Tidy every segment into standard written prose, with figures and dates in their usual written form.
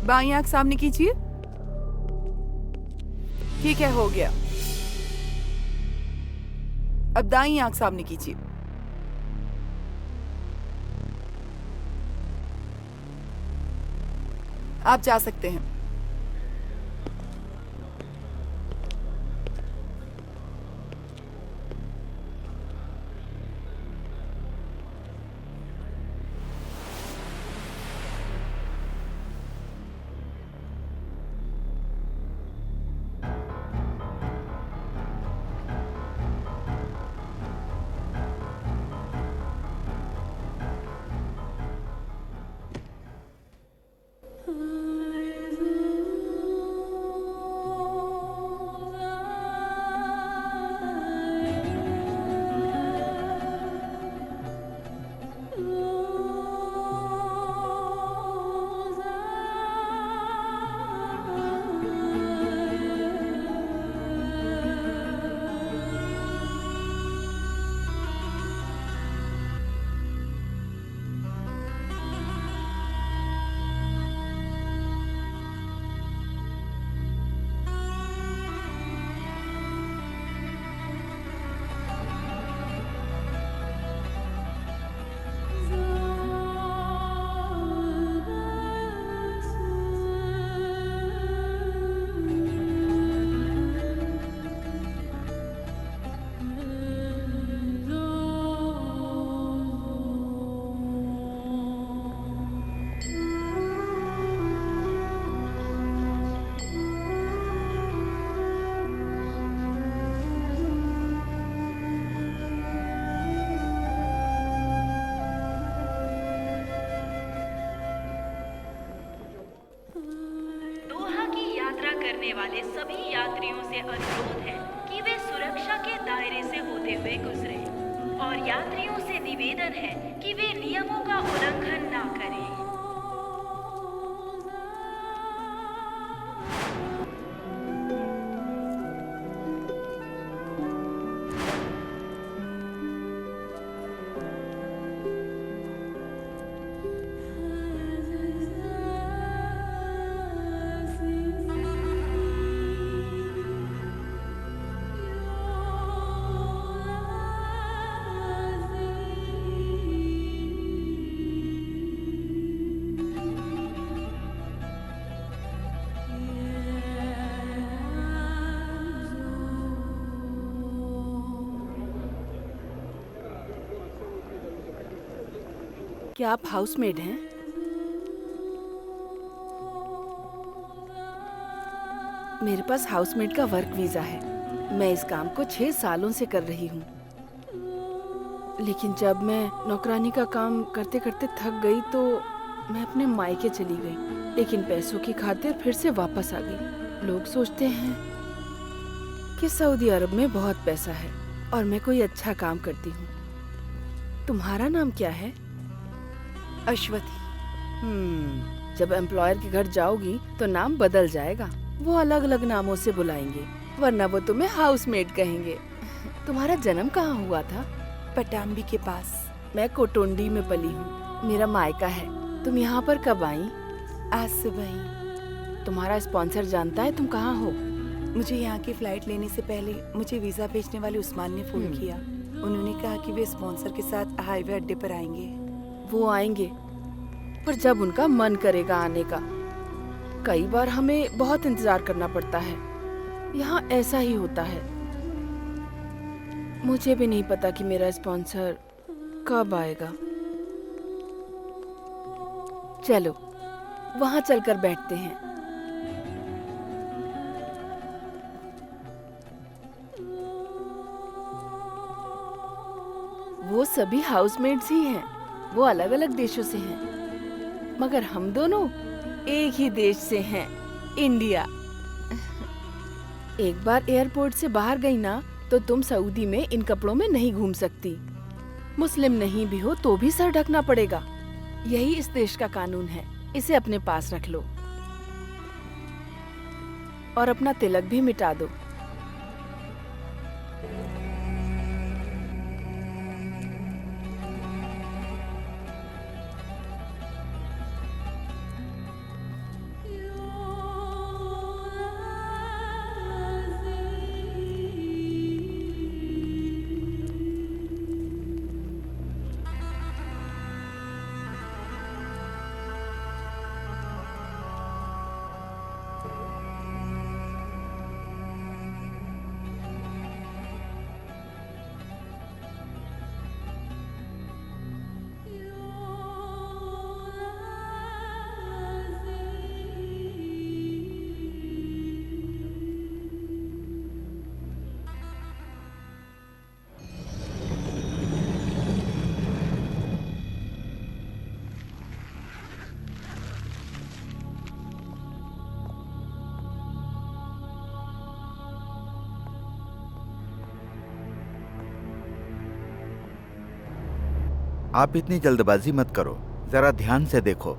बाईं आंख सामने कीजिए। ठीक है, हो गया। अब दाईं आंख सामने कीजिए। आप जा सकते हैं। दोहा की यात्रा करने वाले सभी यात्रियों से अनुरोध है कि वे सुरक्षा के दायरे से होते हुए गुजरे और यात्रियों से निवेदन है कि वे नियमों का उल्लंघन ना करें। क्या आप हाउसमेड हैं? मेरे पास हाउसमेड का वर्क वीजा है। मैं इस काम को 6 सालों से कर रही हूँ। लेकिन जब मैं नौकरानी का काम करते करते थक गई तो मैं अपने मायके चली गई। लेकिन पैसों की खातिर फिर से वापस आ गई। लोग सोचते हैं कि सऊदी अरब में बहुत पैसा है और मैं कोई अच्छा काम करती हूँ। तुम्हारा नाम क्या है? अश्वथी। जब एम्प्लॉयर के घर जाओगी तो नाम बदल जाएगा। वो अलग अलग नामों से बुलाएंगे, वरना वो तुम्हें हाउसमेड कहेंगे। तुम्हारा जन्म कहाँ हुआ था? पटाम्बी के पास। मैं कोटोंडी में पली हूँ, मेरा मायका है। तुम यहाँ पर कब आई? आज सुबह ही। तुम्हारा स्पॉन्सर जानता है तुम कहाँ हो? मुझे यहाँ की फ्लाइट लेने से पहले मुझे वीजा भेजने वाले उस्मान ने फोन किया। उन्होंने कहा कि वे स्पॉन्सर के साथ हाईवे अड्डे पर आएंगे। वो आएंगे, पर जब उनका मन करेगा आने का। कई बार हमें बहुत इंतजार करना पड़ता है। यहाँ ऐसा ही होता है। मुझे भी नहीं पता कि मेरा स्पॉन्सर कब आएगा। चलो वहाँ चलकर बैठते हैं। वो सभी हाउसमेट्स ही हैं। वो अलग अलग देशों से हैं, मगर हम दोनों एक ही देश से हैं, इंडिया। एक बार एयरपोर्ट से बाहर गई ना तो तुम सऊदी में इन कपड़ों में नहीं घूम सकती। मुस्लिम नहीं भी हो तो भी सर ढकना पड़ेगा। यही इस देश का कानून है। इसे अपने पास रख लो और अपना तिलक भी मिटा दो। आप इतनी जल्दबाजी मत करो, जरा ध्यान से देखो।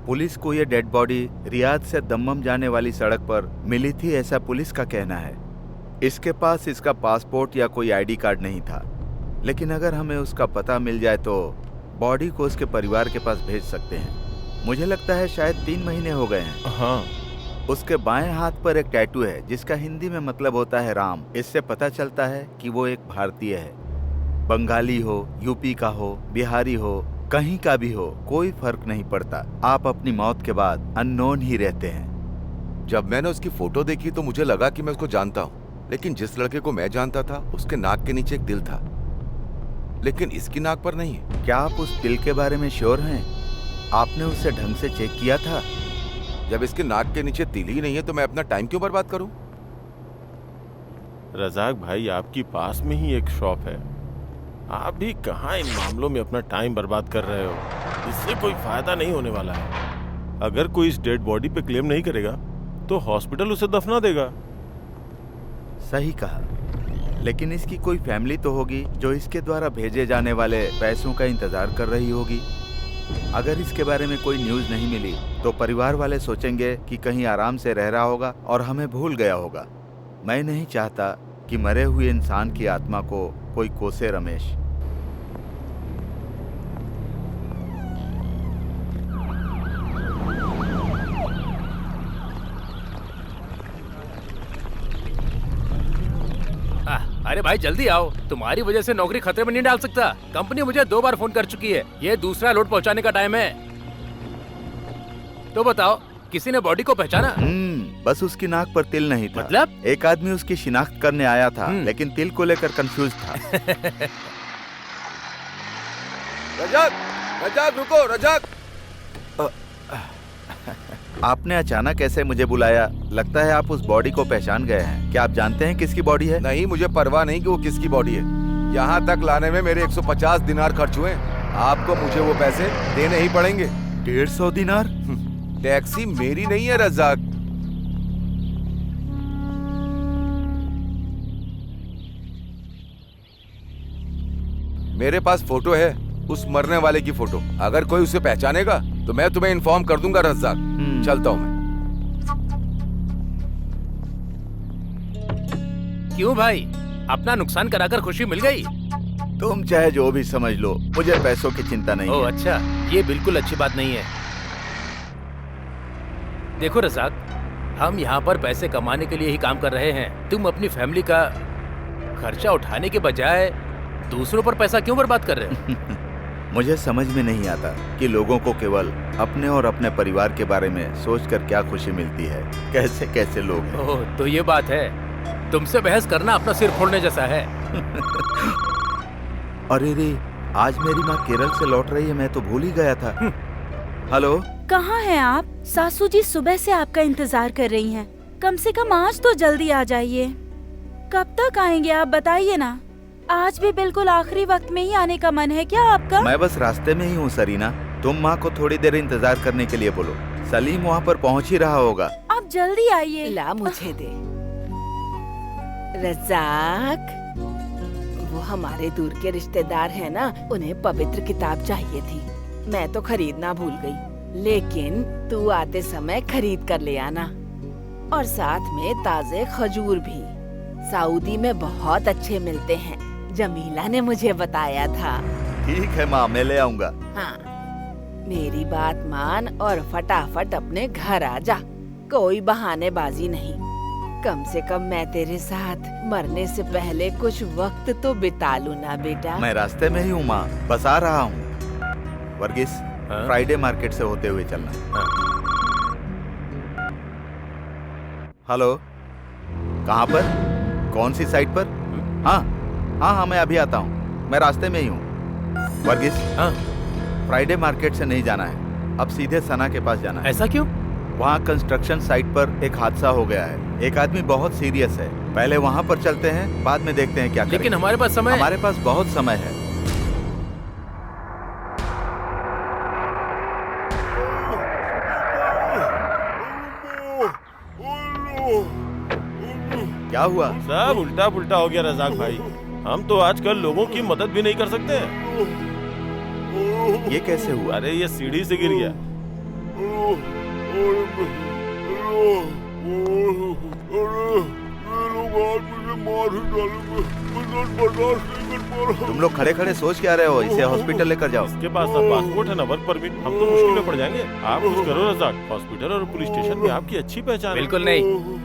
पुलिस को ये डेड बॉडी रियाद से दम्मम जाने वाली सड़क पर मिली थी, ऐसा पुलिस का कहना है। इसके पास इसका पासपोर्ट या कोई आईडी कार्ड नहीं था, लेकिन अगर हमें उसका पता मिल जाए तो बॉडी को उसके परिवार के पास भेज सकते हैं। मुझे लगता है शायद 3 महीने हो गए हैं। हाँ। उसके बाएं हाथ पर एक टैटू है जिसका हिंदी में मतलब होता है राम। इससे पता चलता है कि वो एक भारतीय है। बंगाली हो, यूपी का हो, बिहारी हो, कहीं का भी हो, कोई फर्क नहीं पड़ता। आप अपनी मौत के बाद अननोन ही रहते हैं। जब मैंने उसकी फोटो देखी तो मुझे लगा कि मैं उसको जानता हूँ, लेकिन जिस लड़के को मैं जानता था उसके नाक के नीचे एक दिल था, लेकिन इसकी नाक पर नहीं है। क्या आप उस दिल के बारे में श्योर हैं? आपने उसे ढंग से चेक किया था? जब इसके नाक के नीचे तिल ही नहीं है तो मैं अपना टाइम क्यों बर्बाद करूं? रजाक भाई, आपकी पास में ही एक शॉप है, आप भी कहाँ इन मामलों में अपना टाइम बर्बाद कर रहे हो? इससे कोई फायदा नहीं होने वाला है। अगर कोई इस डेड बॉडी पे क्लेम नहीं करेगा तो हॉस्पिटल उसे दफना देगा। सही कहा, लेकिन इसकी कोई फैमिली तो होगी जो इसके द्वारा भेजे जाने वाले पैसों का इंतजार कर रही होगी। अगर इसके बारे में कोई न्यूज़ नहीं मिली तो परिवार वाले सोचेंगे कि कहीं आराम से रह रहा होगा और हमें भूल गया होगा। मैं नहीं चाहता कि मरे हुए इंसान की आत्मा को कोई कोसे। रमेश, अरे भाई जल्दी आओ, तुम्हारी वजह से नौकरी खतरे में नहीं डाल सकता। कंपनी मुझे 2 बार फोन कर चुकी है, ये दूसरा लोड पहुंचाने का टाइम है। तो बताओ, किसी ने बॉडी को पहचाना? बस उसकी नाक पर तिल नहीं था। मतलब? एक आदमी उसकी शिनाख्त करने आया था, लेकिन तिल को लेकर कंफ्यूज था। रजाक, रजाक रुको, रजाक। आपने अचानक ऐसे मुझे बुलाया, लगता है आप उस बॉडी को पहचान गए हैं। क्या आप जानते हैं किसकी बॉडी है? नहीं, मुझे परवाह नहीं कि वो किसकी बॉडी है। यहाँ तक लाने में मेरे 150 दिनार खर्च हुए। आपको मुझे वो पैसे देने ही पड़ेंगे। 150 दिनार? टैक्सी मेरी नहीं है रजाक। मेरे पास फोटो है, उस मरने वाले की फोटो। अगर कोई उसे पहचानेगा तो मैं तुम्हें इन्फॉर्म कर दूंगा रजाक। चलता हूँ मैं। क्यों भाई, अपना नुकसान कराकर खुशी मिल गई? तुम चाहे जो भी समझ लो, मुझे पैसों की चिंता नहीं ओह है। अच्छा, ये बिल्कुल अच्छी बात नहीं है। देखो रजाक, हम यहाँ पर पैसे कमाने के लिए ही काम कर रहे हैं। तुम अपनी फैमिली का खर्चा उठाने के बजाय दूसरों पर पैसा क्यों बर्बाद कर रहे हो? मुझे समझ में नहीं आता कि लोगों को केवल अपने और अपने परिवार के बारे में सोचकर क्या खुशी मिलती है। कैसे कैसे लोग हैं। ओह, तो ये बात है। तुमसे बहस करना अपना सिर फोड़ने जैसा है। अरे रे, आज मेरी माँ केरल से लौट रही है, मैं तो भूल ही गया था। हेलो, कहाँ हैं आप? सासू जी सुबह से आपका इंतजार कर रही हैं। कम से कम आज तो जल्दी आ जाइए। कब तक आएंगे आप बताइए ना। आज भी बिल्कुल आखिरी वक्त में ही आने का मन है क्या आपका? मैं बस रास्ते में ही हूँ सरीना। तुम माँ को थोड़ी देर इंतजार करने के लिए बोलो। सलीम वहाँ पर पहुँच ही रहा होगा। आप जल्दी आइए। ला मुझे दे। रजाक, वो हमारे दूर के रिश्तेदार हैं ना, उन्हें पवित्र किताब चाहिए थी। मैं तो खरीदना भूल गई, लेकिन तू आते समय खरीद कर ले आना। और साथ में ताजे खजूर भी, सऊदी में बहुत अच्छे मिलते हैं। जमीला ने मुझे बताया था। ठीक है माँ, मैं ले आऊंगा। हाँ, मेरी बात मान और फटाफट अपने घर आ जा। कोई बहानेबाजी नहीं। कम से कम मैं तेरे साथ मरने से पहले कुछ वक्त तो बिता लूं ना बेटा। मैं रास्ते में ही हूँ माँ, बस आ रहा हूँ। वर्गीस, फ्राइडे मार्केट से होते हुए चलना। हेलो, कहाँ पर? कौन सी साइट पर? हाँ हाँ हाँ, मैं अभी आता हूँ, मैं रास्ते में ही हूँ। वर्गीस, फ्राइडे मार्केट से नहीं जाना है, अब सीधे सना के पास जाना है। ऐसा क्यों? वहाँ कंस्ट्रक्शन साइट पर एक हादसा हो गया है। एक आदमी बहुत सीरियस है। पहले वहाँ पर चलते हैं, बाद में देखते हैं क्या करें। लेकिन हमारे पास समय। हमारे पास बहुत समय है। क्या हुआ? सब उल्टा पुल्टा हो गया रजाक भाई। हम तो आजकल लोगों की मदद भी नहीं कर सकते। ये कैसे हुआ? अरे ये सीढ़ी से गिर गया। तुम लोग खड़े खड़े सोच क्या रहे हो? इसे हॉस्पिटल लेकर जाओ। इसके पास ना पासपोर्ट है ना वर्क परमिट, हम तो मुश्किल में पड़ जाएंगे। आप कुछ करो रज़ाक, हॉस्पिटल और पुलिस स्टेशन में आपकी अच्छी पहचान है। बिल्कुल नहीं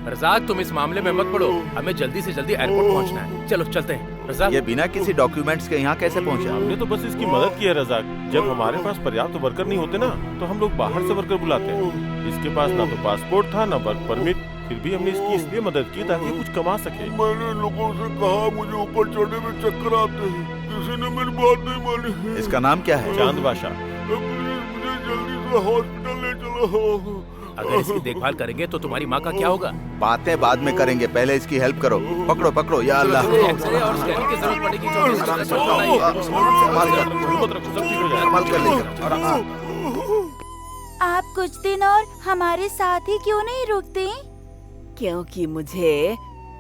रज़ाक, तुम इस मामले में मत पड़ो, हमें जल्दी से जल्दी एयरपोर्ट पहुंचना है। चलो चलते हैं रज़ाक। ये बिना किसी डॉक्यूमेंट्स के यहाँ कैसे पहुँचा? हमने तो बस इसकी मदद की है रज़ाक। जब हमारे पास पर्याप्त वर्कर नहीं होते ना तो हम लोग बाहर से वर्कर बुलाते हैं। इसके पास ना तो पासपोर्ट था ना वर्क परमिट, फिर भी हमने इसकी इसलिए मदद की ताकि कुछ कमा सके। मैंने लोगों से कहा मुझे ऊपर चढ़ने में चक्कर आते हैं, किसी ने मेरी बात नहीं मानी। इसका नाम क्या है? चांद बादशाह। प्लीज मुझे जल्दी से हॉस्पिटल ले चलो। अगर इसकी देखभाल करेंगे तो तुम्हारी माँ का क्या होगा? बातें बाद में करेंगे, पहले इसकी हेल्प करो। पकड़ो पकड़ो, या अल्लाह। एक्सरे और स्कैनिंग की जरूरत पड़ेगी तो संभाल कर लेकर। आप कुछ दिन और हमारे साथ ही क्यों नहीं रुकते? क्योंकि मुझे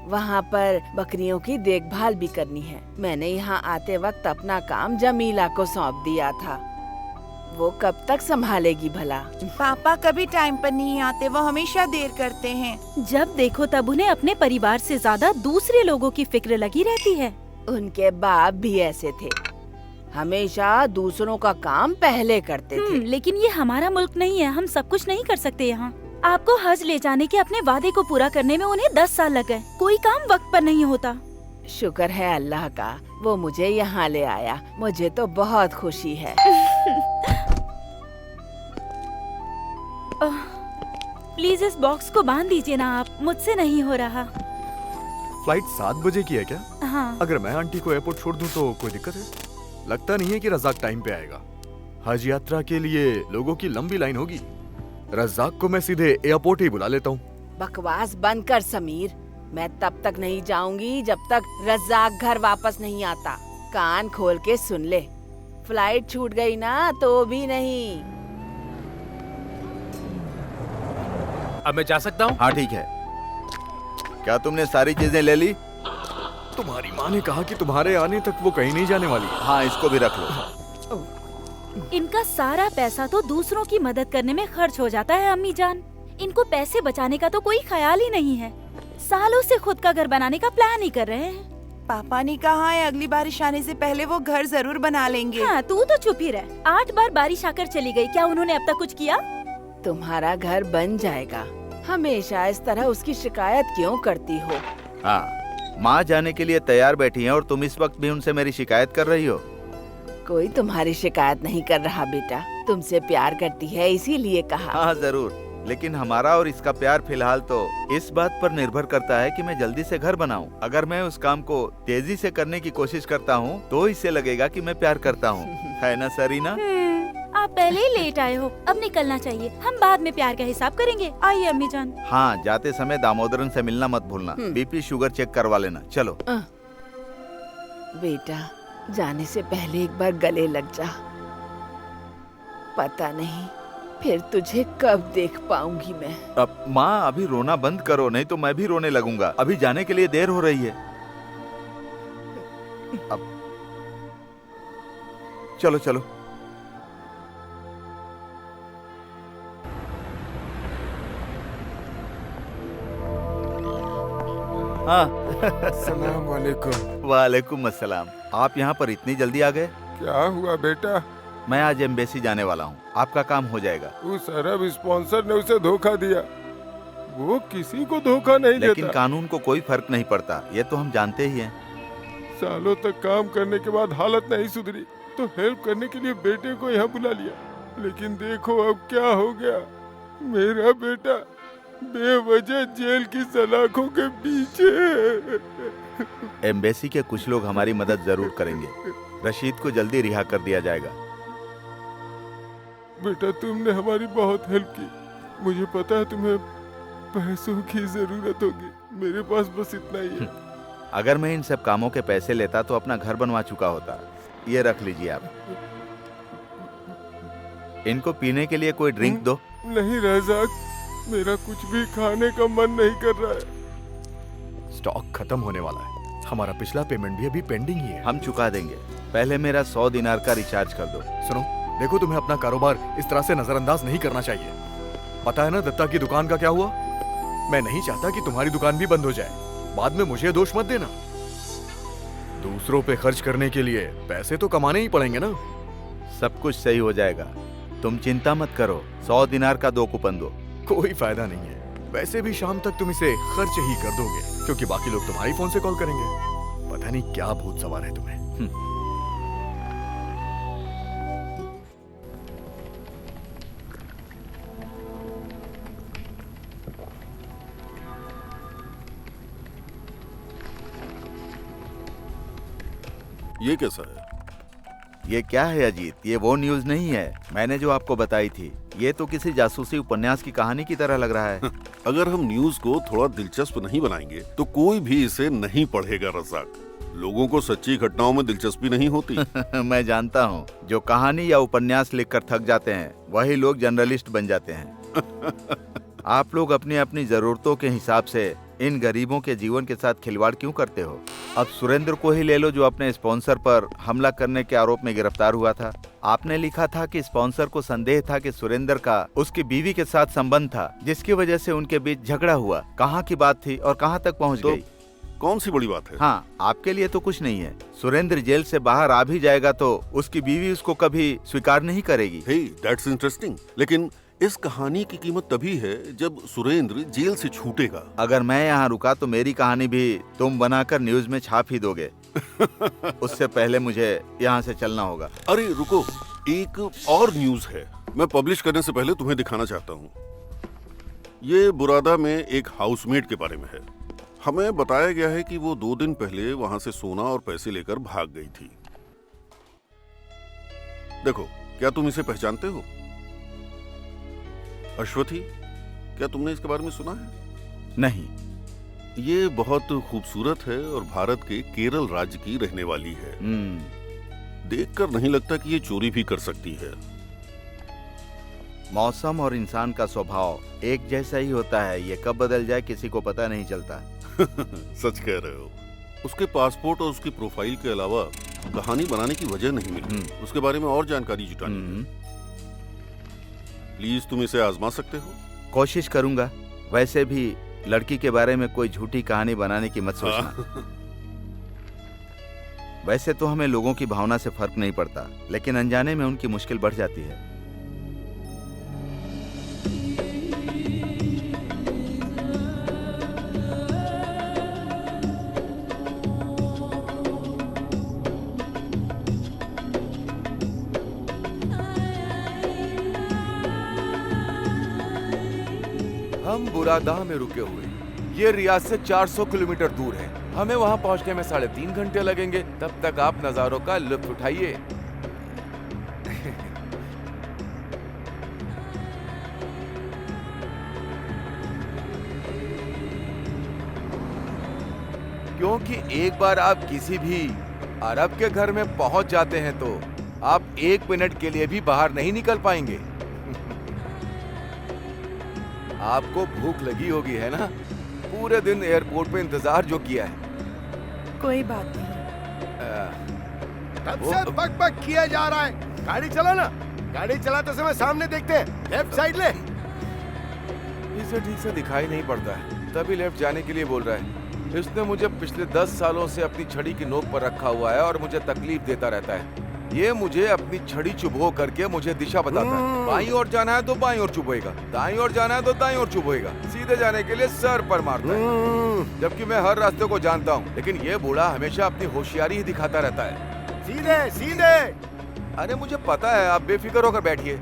वहाँ पर बकरियों की देखभाल भी करनी है। मैंने यहाँ आते वक्त अपना काम जमीला को सौंप दिया था। वो कब तक संभालेगी भला? पापा कभी टाइम पर नहीं आते, वो हमेशा देर करते हैं। जब देखो तब उन्हें अपने परिवार से ज्यादा दूसरे लोगों की फिक्र लगी रहती है। उनके बाप भी ऐसे थे, हमेशा दूसरों का काम पहले करते थे। लेकिन ये हमारा मुल्क नहीं है, हम सब कुछ नहीं कर सकते यहाँ। आपको हज ले जाने के अपने वादे को पूरा करने में उन्हें 10 साल लग गए। कोई काम वक्त पर नहीं होता। शुक्र है अल्लाह का, वो मुझे यहाँ ले आया। मुझे तो बहुत खुशी है। प्लीज इस बॉक्स को बांध दीजिए ना आप, मुझसे नहीं हो रहा। फ्लाइट 7 बजे की है क्या? हाँ। अगर मैं आंटी को एयरपोर्ट छोड़ दूं तो कोई दिक्कत है? लगता नहीं है कि रज़ाक टाइम पे आएगा। हज यात्रा के लिए लोगों की लंबी लाइन होगी। रज़ाक को मैं सीधे एयरपोर्ट ही बुला लेता हूँ। बकवास बंद कर समीर, मैं तब तक नहीं जाऊंगी जब तक रज़ाक घर वापस नहीं आता। कान खोल के सुन ले, फ्लाइट छूट गई ना तो भी नहीं। अब मैं जा सकता हूँ? हाँ ठीक है। क्या तुमने सारी चीजें ले ली? तुम्हारी माँ ने कहा कि तुम्हारे आने तक वो कहीं नहीं जाने वाली। हाँ, इसको भी रख लो। इनका सारा पैसा तो दूसरों की मदद करने में खर्च हो जाता है अम्मी जान। इनको पैसे बचाने का तो कोई ख्याल ही नहीं है। सालों से खुद का घर बनाने का प्लान ही कर रहे हैं। पापा ने कहा है अगली बारिश आने से पहले वो घर जरूर बना लेंगे। हाँ, तू तो चुप ही रह। 8 बार बारिश आकर चली गई, क्या उन्होंने अब तक कुछ किया? तुम्हारा घर बन जाएगा। हमेशा इस तरह उसकी शिकायत क्यों करती हो? हाँ, माँ जाने के लिए तैयार बैठी हैं और तुम इस वक्त भी उनसे मेरी शिकायत कर रही हो। कोई तुम्हारी शिकायत नहीं कर रहा बेटा, तुमसे प्यार करती है इसीलिए कहा। हाँ जरूर, लेकिन हमारा और इसका प्यार फिलहाल तो इस बात पर निर्भर करता है कि मैं जल्दी से घर बनाऊं। अगर मैं उस काम को तेजी से करने की कोशिश करता हूं, तो इसे लगेगा कि मैं प्यार करता हूं। है ना सरीना? आप पहले ही लेट आए हो, अब निकलना चाहिए। हम बाद में प्यार का हिसाब करेंगे। आइए अम्मी जान। हाँ, जाते समय दामोदरन से मिलना मत भूलना। बीपी शुगर चेक करवा लेना। चलो। बेटा, जाने से पहले एक बार गले लग जा। पता नहीं फिर तुझे कब देख पाऊंगी मैं। अब माँ, अभी रोना बंद करो, नहीं तो मैं भी रोने लगूंगा। अभी जाने के लिए देर हो रही है। अब चलो चलो। हाँ। अस्सलाम वालेकुम। वालेकुम अस्सलाम। आप यहाँ पर इतनी जल्दी आ गए? क्या हुआ बेटा? मैं आज एम्बेसी जाने वाला हूँ, आपका काम हो जाएगा। उस अरब स्पॉन्सर ने उसे धोखा दिया। वो किसी को धोखा नहीं देता। लेकिन कानून को कोई फर्क नहीं पड़ता, ये तो हम जानते ही हैं। सालों तक काम करने के बाद हालत नहीं सुधरी तो हेल्प करने के लिए बेटे को यहाँ बुला लिया। लेकिन देखो अब क्या हो गया। मेरा बेटा बेवजह जेल की सलाखों के पीछे। एम्बेसी के कुछ लोग हमारी मदद जरूर करेंगे। रशीद को जल्दी रिहा कर दिया जाएगा। बेटा, तुमने हमारी बहुत हेल्प की। मुझे पता है तुम्हें पैसों की जरूरत होगी। मेरे पास बस इतना ही है। अगर मैं इन सब कामों के पैसे लेता तो अपना घर बनवा चुका होता। ये रख लीजिए आप। इनको पीने के लिए कोई ड्रिंक दो। नहीं रज़ाक, मेरा कुछ भी खाने का मन नहीं कर रहा है। स्टॉक खत्म होने वाला है। हमारा पिछला पेमेंट भी अभी पेंडिंग ही है। हम चुका देंगे। पहले मेरा 100 दिनार का रिचार्ज कर दो। सुनो, देखो, तुम्हें अपना कारोबार इस तरह से नजरअंदाज नहीं करना चाहिए। पता है ना दत्ता की दुकान का क्या हुआ? मैं नहीं चाहता कि तुम्हारी दुकान भी बंद हो जाए। बाद में मुझे दोष मत देना। दूसरों पे खर्च करने के लिए पैसे तो कमाने ही पड़ेंगे ना। सब कुछ सही हो जाएगा, तुम चिंता मत करो। 100 दिनार का 2 कूपन दो। कोई फायदा नहीं है। वैसे भी शाम तक तुम इसे खर्च ही कर दोगे, क्योंकि बाकी लोग तुम्हारी फोन से कॉल करेंगे। पता नहीं क्या भूत सवार है तुम्हें। ये कैसा है? ये क्या है अजीत? ये वो न्यूज़ नहीं है मैंने जो आपको बताई थी। ये तो किसी जासूसी उपन्यास की कहानी की तरह लग रहा है। अगर हम न्यूज को थोड़ा दिलचस्प नहीं बनाएंगे तो कोई भी इसे नहीं पढ़ेगा रज़ाक। लोगों को सच्ची घटनाओं में दिलचस्पी नहीं होती। मैं जानता हूँ, जो कहानी या उपन्यास लिखकर थक जाते हैं वही लोग जर्नलिस्ट बन जाते हैं। आप लोग अपनी अपनी जरूरतों के हिसाब से इन गरीबों के जीवन के साथ खिलवाड़ क्यों करते हो? अब सुरेंद्र को ही ले लो, जो अपने स्पॉन्सर पर हमला करने के आरोप में गिरफ्तार हुआ था। आपने लिखा था कि स्पॉन्सर को संदेह था कि सुरेंद्र का उसकी बीवी के साथ संबंध था, जिसकी वजह से उनके बीच झगड़ा हुआ। कहाँ की बात थी और कहाँ तक पहुँच गई? कौन सी बड़ी बात है? हाँ, आपके लिए तो कुछ नहीं है। सुरेंद्र जेल से बाहर आ भी जाएगा तो उसकी बीवी उसको कभी स्वीकार नहीं करेगी। हे, दैट्स इंटरेस्टिंग। लेकिन इस कहानी की कीमत तभी है जब सुरेंद्र जेल से छूटेगा। अगर मैं यहाँ रुका तो मेरी कहानी भी तुम बनाकर न्यूज में छाप ही दोगे। उससे पहले मुझे यहाँ से चलना होगा। अरे रुको, एक और न्यूज है, मैं पब्लिश करने से पहले तुम्हें दिखाना चाहता हूँ। ये बुरादा में एक हाउसमेट के बारे में है। हमें बताया गया है कि वो 2 दिन पहले वहां से सोना और पैसे लेकर भाग गई थी। देखो, क्या तुम इसे पहचानते हो? अश्वथी, क्या तुमने इसके बारे में सुना है? नहीं। ये बहुत खूबसूरत है और भारत के केरल राज्य की रहने वाली है। देखकर नहीं लगता कि ये चोरी भी कर सकती है। मौसम और इंसान का स्वभाव एक जैसा ही होता है, ये कब बदल जाए किसी को पता नहीं चलता। सच कह रहे हो। उसके पासपोर्ट और उसकी प्रोफाइल के अलावा कहानी बनाने की वजह नहीं मिली। उसके बारे में और जानकारी जुटानी है। प्लीज तुम इसे आजमा सकते हो? कोशिश करूंगा। वैसे भी लड़की के बारे में कोई झूठी कहानी बनाने की मत सोचना। वैसे तो हमें लोगों की भावना से फर्क नहीं पड़ता, लेकिन अनजाने में उनकी मुश्किल बढ़ जाती है। हम बुरादा में रुके हुए। ये रियाद से 400 किलोमीटर दूर है। हमें वहां पहुंचने में 3.5 घंटे लगेंगे। तब तक आप नजारों का लुत्फ उठाइए। क्योंकि एक बार आप किसी भी अरब के घर में पहुंच जाते हैं तो आप 1 मिनट के लिए भी बाहर नहीं निकल पाएंगे। आपको भूख लगी होगी, है ना? पूरे दिन एयरपोर्ट पे इंतजार जो किया है। कोई बात नहीं। तब से बक किया जा रहा है। गाड़ी चला ना। गाड़ी चलाते समय सामने देखते हैं, लेफ्ट साइड ले। इसे ठीक से दिखाई नहीं पड़ता है, तभी लेफ्ट जाने के लिए बोल रहा है। इसने मुझे पिछले 10 सालों से अपनी छड़ी की नोक पर रखा हुआ है और मुझे तकलीफ देता रहता है। ये मुझे अपनी छड़ी चुभो करके मुझे दिशा बताता है। बाईं ओर जाना है तो बाईं ओर चुभोएगा, दाईं ओर जाना है तो दाईं ओर चुभोएगा। सीधे जाने के लिए सर पर मारता है, जबकि मैं हर रास्ते को जानता हूँ। लेकिन ये बूढ़ा हमेशा अपनी होशियारी ही दिखाता रहता है। सीधे सीधे। अरे मुझे पता है, आप बेफिक्र होकर बैठिए।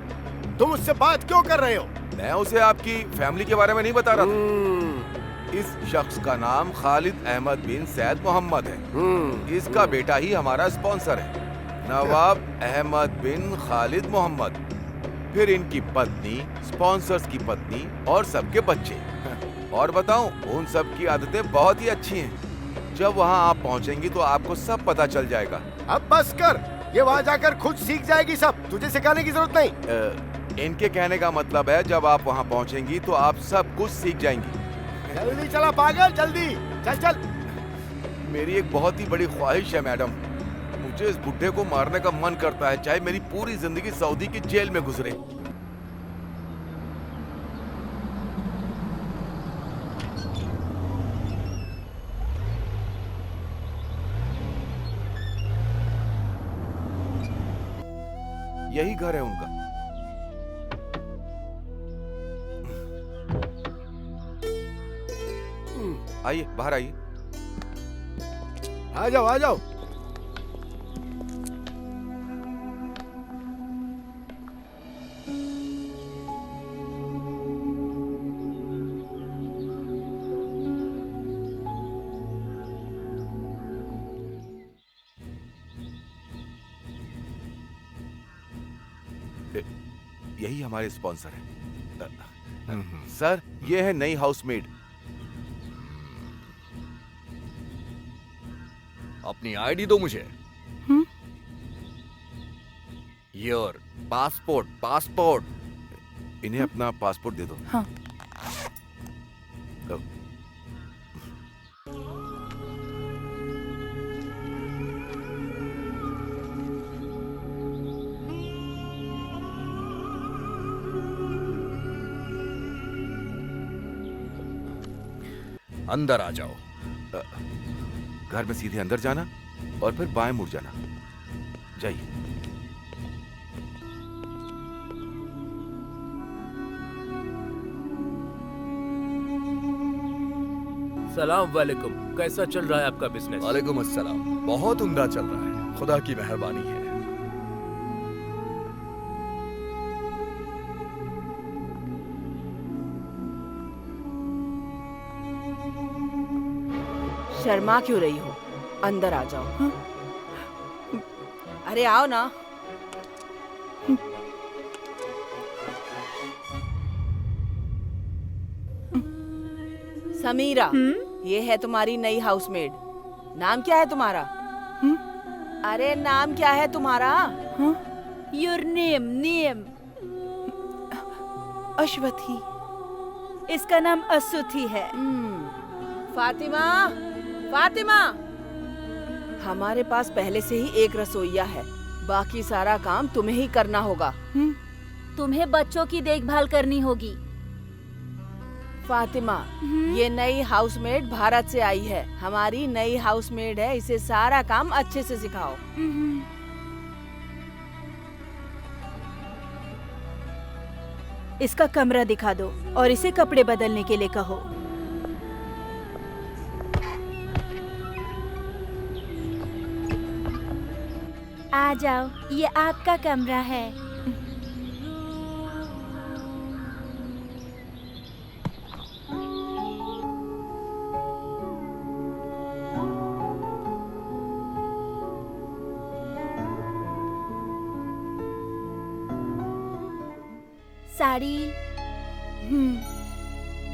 तुम उससे बात क्यों कर रहे हो? मैं उसे आपकी फैमिली के बारे में नहीं बता रहा था। इस शख्स का नाम खालिद अहमद बिन सैद मोहम्मद है। इसका बेटा ही हमारा स्पॉन्सर है, नवाब अहमद बिन खालिद मोहम्मद। फिर इनकी पत्नी, स्पॉन्सर्स की पत्नी और सबके बच्चे। और बताऊं, उन सब की आदतें बहुत ही अच्छी हैं। जब वहां आप पहुंचेंगी तो आपको सब पता चल जाएगा। अब बस कर, ये वहां जाकर खुद सीख जाएगी सब, तुझे सिखाने की जरूरत नहीं। इनके कहने का मतलब है जब आप वहां पहुंचेंगी तो आप सब कुछ सीख जाएंगी। जल्दी चला पागल, जल्दी चल चल। मेरी एक बहुत ही बड़ी ख्वाहिश है मैडम। मुझे इस बुड्ढे को मारने का मन करता है, चाहे मेरी पूरी जिंदगी सऊदी की जेल में गुजरे। यही घर है उनका। आइए, बाहर आइए। आ जाओ, आ जाओ। यही हमारे स्पॉन्सर हैं। सर, ये है नई हाउसमेड। अपनी आईडी दो मुझे। Your passport. इन्हें अपना पासपोर्ट दे दो। हाँ। अंदर आ जाओ। घर में सीधे अंदर जाना और फिर बाएं मुड़ जाना। जाइए। सलाम वालेकुम। कैसा चल रहा है आपका बिजनेस? वालेकुम अस्सलाम। बहुत उम्दा चल रहा है, खुदा की मेहरबानी है। शर्मा क्यों रही हो? अंदर आ जाओ। अरे आओ ना। समीरा, ये है तुम्हारी नई हाउसमेड। नाम क्या है तुम्हारा? अरे नाम क्या है तुम्हारा? Your name. अश्वथी। इसका नाम असुथी है। फातिमा, हमारे पास पहले से ही एक रसोइया है, बाकी सारा काम तुम्हें ही करना होगा। तुम्हें बच्चों की देखभाल करनी होगी। फातिमा, ये नई हाउसमेड भारत से आई है। हमारी नई हाउसमेड है, इसे सारा काम अच्छे से सिखाओ। इसका कमरा दिखा दो और इसे कपड़े बदलने के लिए कहो। आ जाओ, ये आपका कमरा है। साड़ी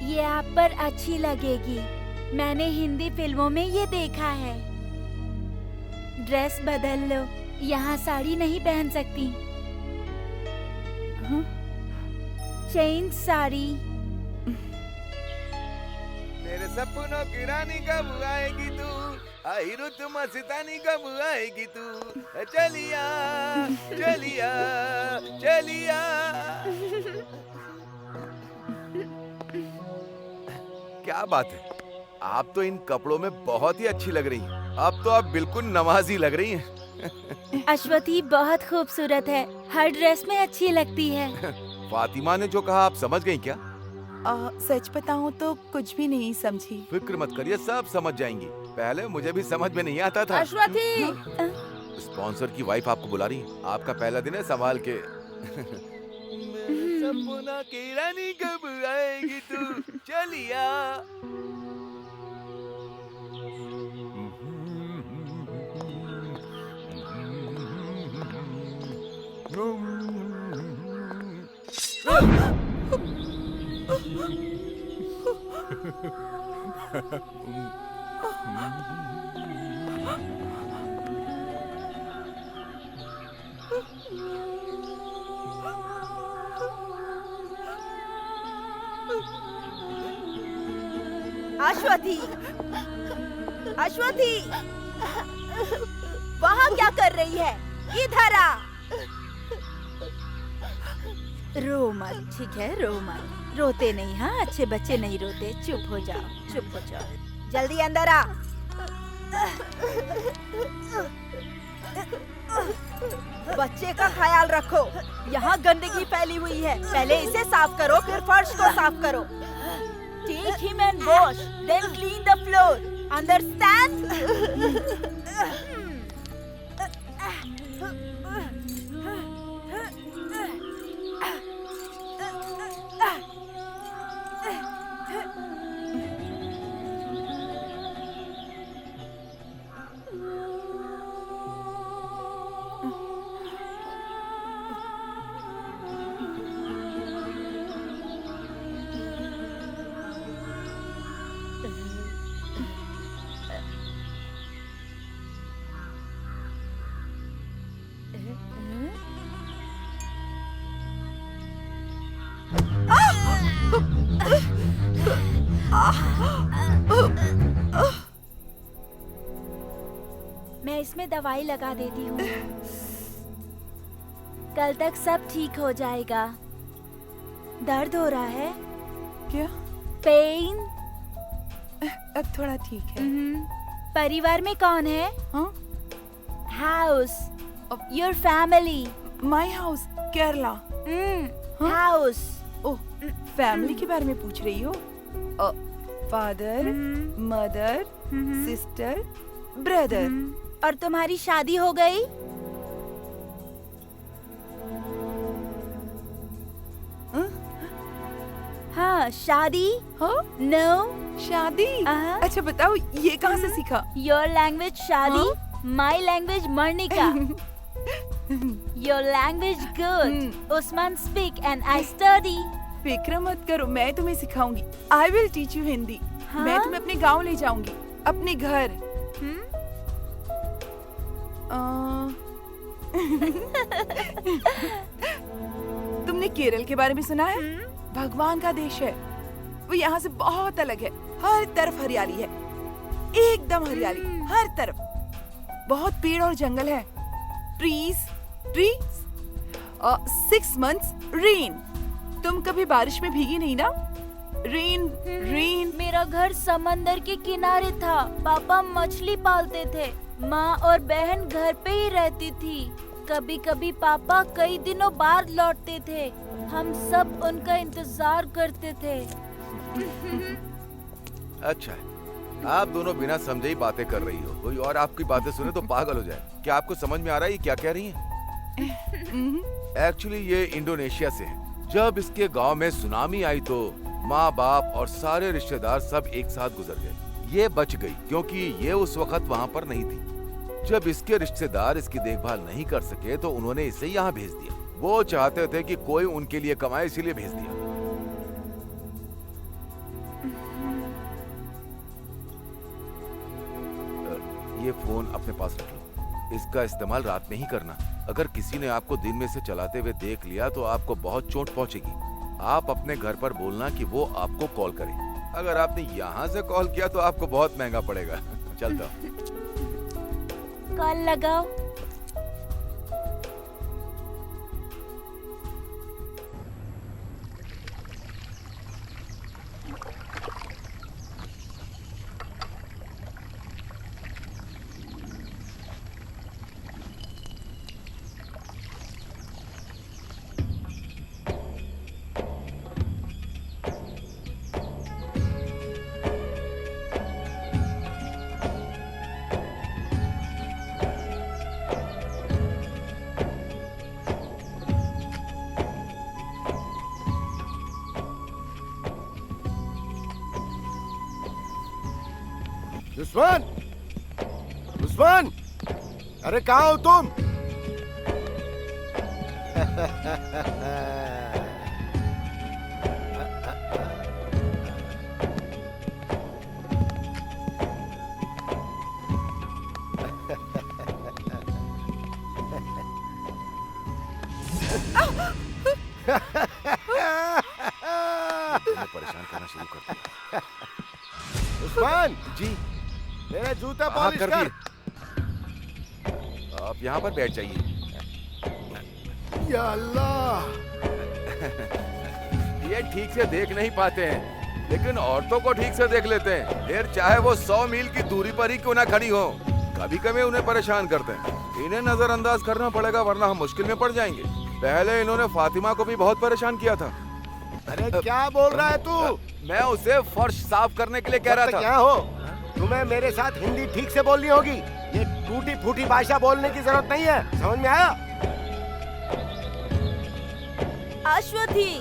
ये आप पर अच्छी लगेगी। मैंने हिंदी फिल्मों में ये देखा है। ड्रेस बदल लो, यहाँ साड़ी नहीं पहन सकती। चेंज साड़ी। मेरे सपनों की रानी कब आएगी तू, आई रुत मस्तानी कब आएगी तू, चलिया चलिया चलिया। क्या बात है, आप तो इन कपड़ों में बहुत ही अच्छी लग रही हैं। अब तो आप बिल्कुल नमाजी लग रही हैं। अश्वथी बहुत खूबसूरत है, हर ड्रेस में अच्छी लगती है। फातिमा ने जो कहा आप समझ गई क्या? सच बताऊं तो कुछ भी नहीं समझी। फिक्र मत करिए, सब समझ जाएंगी। पहले मुझे भी समझ में नहीं आता था। अश्वथी, स्पॉन्सर की वाइफ आपको बुला रही है। आपका पहला दिन है, संभाल के। सपना की रानी कब आएगी तू, चलिया। अश्वथी, अश्वथी, वहाँ क्या कर रही है? इधर आ। रो मत, ठीक है? रो मत, रोते नहीं। हाँ, अच्छे बच्चे नहीं रोते। चुप हो जाओ, चुप हो जाओ। जल्दी अंदर आ। बच्चे का ख्याल रखो। यहाँ गंदगी फैली हुई है। पहले इसे साफ करो, फिर फर्श को साफ करो। Take him and wash, then clean the floor. Understand? मैं इसमें दवाई लगा देती हूँ। कल तक सब ठीक हो जाएगा। दर्द हो रहा है? क्या? पेन? अब थोड़ा ठीक है। परिवार में कौन है? हाँ? House, your family. My house, Kerala. House. Oh, family के बारे में पूछ रही हो? Father, mother, sister, brother. और तुम्हारी शादी हो गई? हाँ, शादी? हाँ? नो, शादी? अच्छा बताओ, ये कहाँ से सीखा? योर लैंग्वेज शादी, माई लैंग्वेज मर्निका। Your language good. उस्मान स्पीक एंड आई स्टडी। फिक्र मत करो, मैं तुम्हें सिखाऊंगी। I will teach you Hindi. मैं तुम्हें अपने गांव ले जाऊंगी, अपने घर। तुमने केरल के बारे में सुना है? भगवान का देश है। वो यहाँ से बहुत अलग है। हर तरफ हरियाली है, एकदम हरियाली, हर तरफ। बहुत पेड़ और जंगल है। Trees, trees. 6 months rain. तुम कभी बारिश में भीगी नहीं ना? Rain, rain. मेरा घर समंदर के किनारे था। पापा मछली पालते थे। माँ और बहन घर पे ही रहती थी। कभी कभी पापा कई दिनों बाद लौटते थे। हम सब उनका इंतजार करते थे। अच्छा है, आप दोनों बिना समझे ही बातें कर रही हो। कोई और आपकी बातें सुने तो पागल हो जाए। क्या आपको समझ में आ रहा है ये क्या कह रही हैं? एक्चुअली ये इंडोनेशिया से है। जब इसके गांव में सुनामी आई तो माँ बाप और सारे रिश्तेदार सब एक साथ गुजर गए। ये बच गई क्योंकि ये उस वक्त वहाँ पर नहीं थी। जब इसके रिश्तेदार इसकी देखभाल नहीं कर सके तो उन्होंने इसे यहाँ भेज दिया। वो चाहते थे कि कोई उनके लिए कमाए, इसीलिए भेज दिया। ये फोन अपने पास रख लो। इसका इस्तेमाल रात में ही करना। अगर किसी ने आपको दिन में से चलाते हुए देख लिया तो आपको बहुत चोट पहुंचेगी। आप अपने घर पर बोलना कि वो आपको कॉल करे। अगर आपने यहाँ से कॉल किया तो आपको बहुत महंगा पड़ेगा। चलता हूँ। कॉल लगाओ। उस्मान, उस्मान, अरे कहाँ हो तुम? परेशान करना शुरू कर दिया। उस्मान जी, मेरा जूता हाँ, पॉलिश कर कर। आप यहाँ पर बैठ जाइए। या अल्लाह, ये ठीक से देख नहीं पाते हैं, लेकिन औरतों को ठीक से देख लेते हैं, फिर चाहे वो 100 मील की दूरी पर ही क्यों ना खड़ी हो। कभी कभी उन्हें परेशान करते हैं, इन्हें नजरअंदाज करना पड़ेगा वरना हम मुश्किल में पड़ जाएंगे। पहले इन्होंने फातिमा को भी बहुत परेशान किया था। अरे क्या बोल रहा है तू? मैं उसे फर्श साफ करने के लिए कह रहा था। क्या हो, तुम्हें मेरे साथ हिंदी ठीक से बोलनी होगी, ये टूटी फूटी भाषा बोलने की जरूरत नहीं है, समझ में आया? अश्वथी,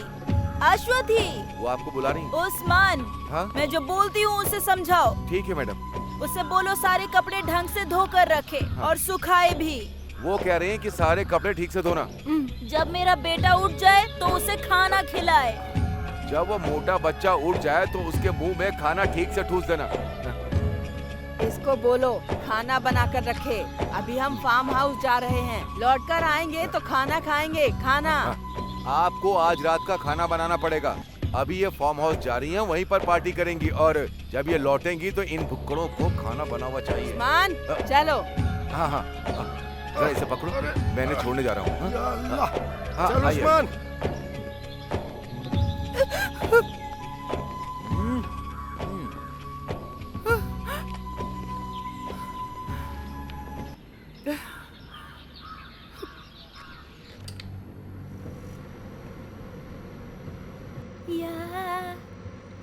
अश्वथी, वो आपको बुला रही हैं? उस्मान, हाँ? मैं जो बोलती हूँ उसे समझाओ। ठीक है मैडम। उसे बोलो सारे कपड़े ढंग से धो कर रखे और सुखाए भी। वो कह रहे हैं कि सारे कपड़े ठीक से धोना। जब मेरा बेटा उठ जाए तो उसे खाना खिलाए। जब वो मोटा बच्चा उठ जाए तो उसके मुंह में खाना ठीक से ठूस देना। इसको बोलो खाना बना कर रखे। अभी हम फार्म हाउस जा रहे हैं, लौट कर आएंगे तो खाना खाएंगे। खाना आपको आज रात का खाना बनाना पड़ेगा। अभी ये फार्म हाउस जा रही हैं, वहीं पर पार्टी करेंगी और जब ये लौटेंगी तो इन भुक्कड़ों को खाना बना हुआ चाहिए। मान चलो। हाँ हाँ, जरा इसे पकड़ो, मैंने छोड़ने जा रहा हूँ। या अल्लाह, हाँ, चल आइए। उस्मान।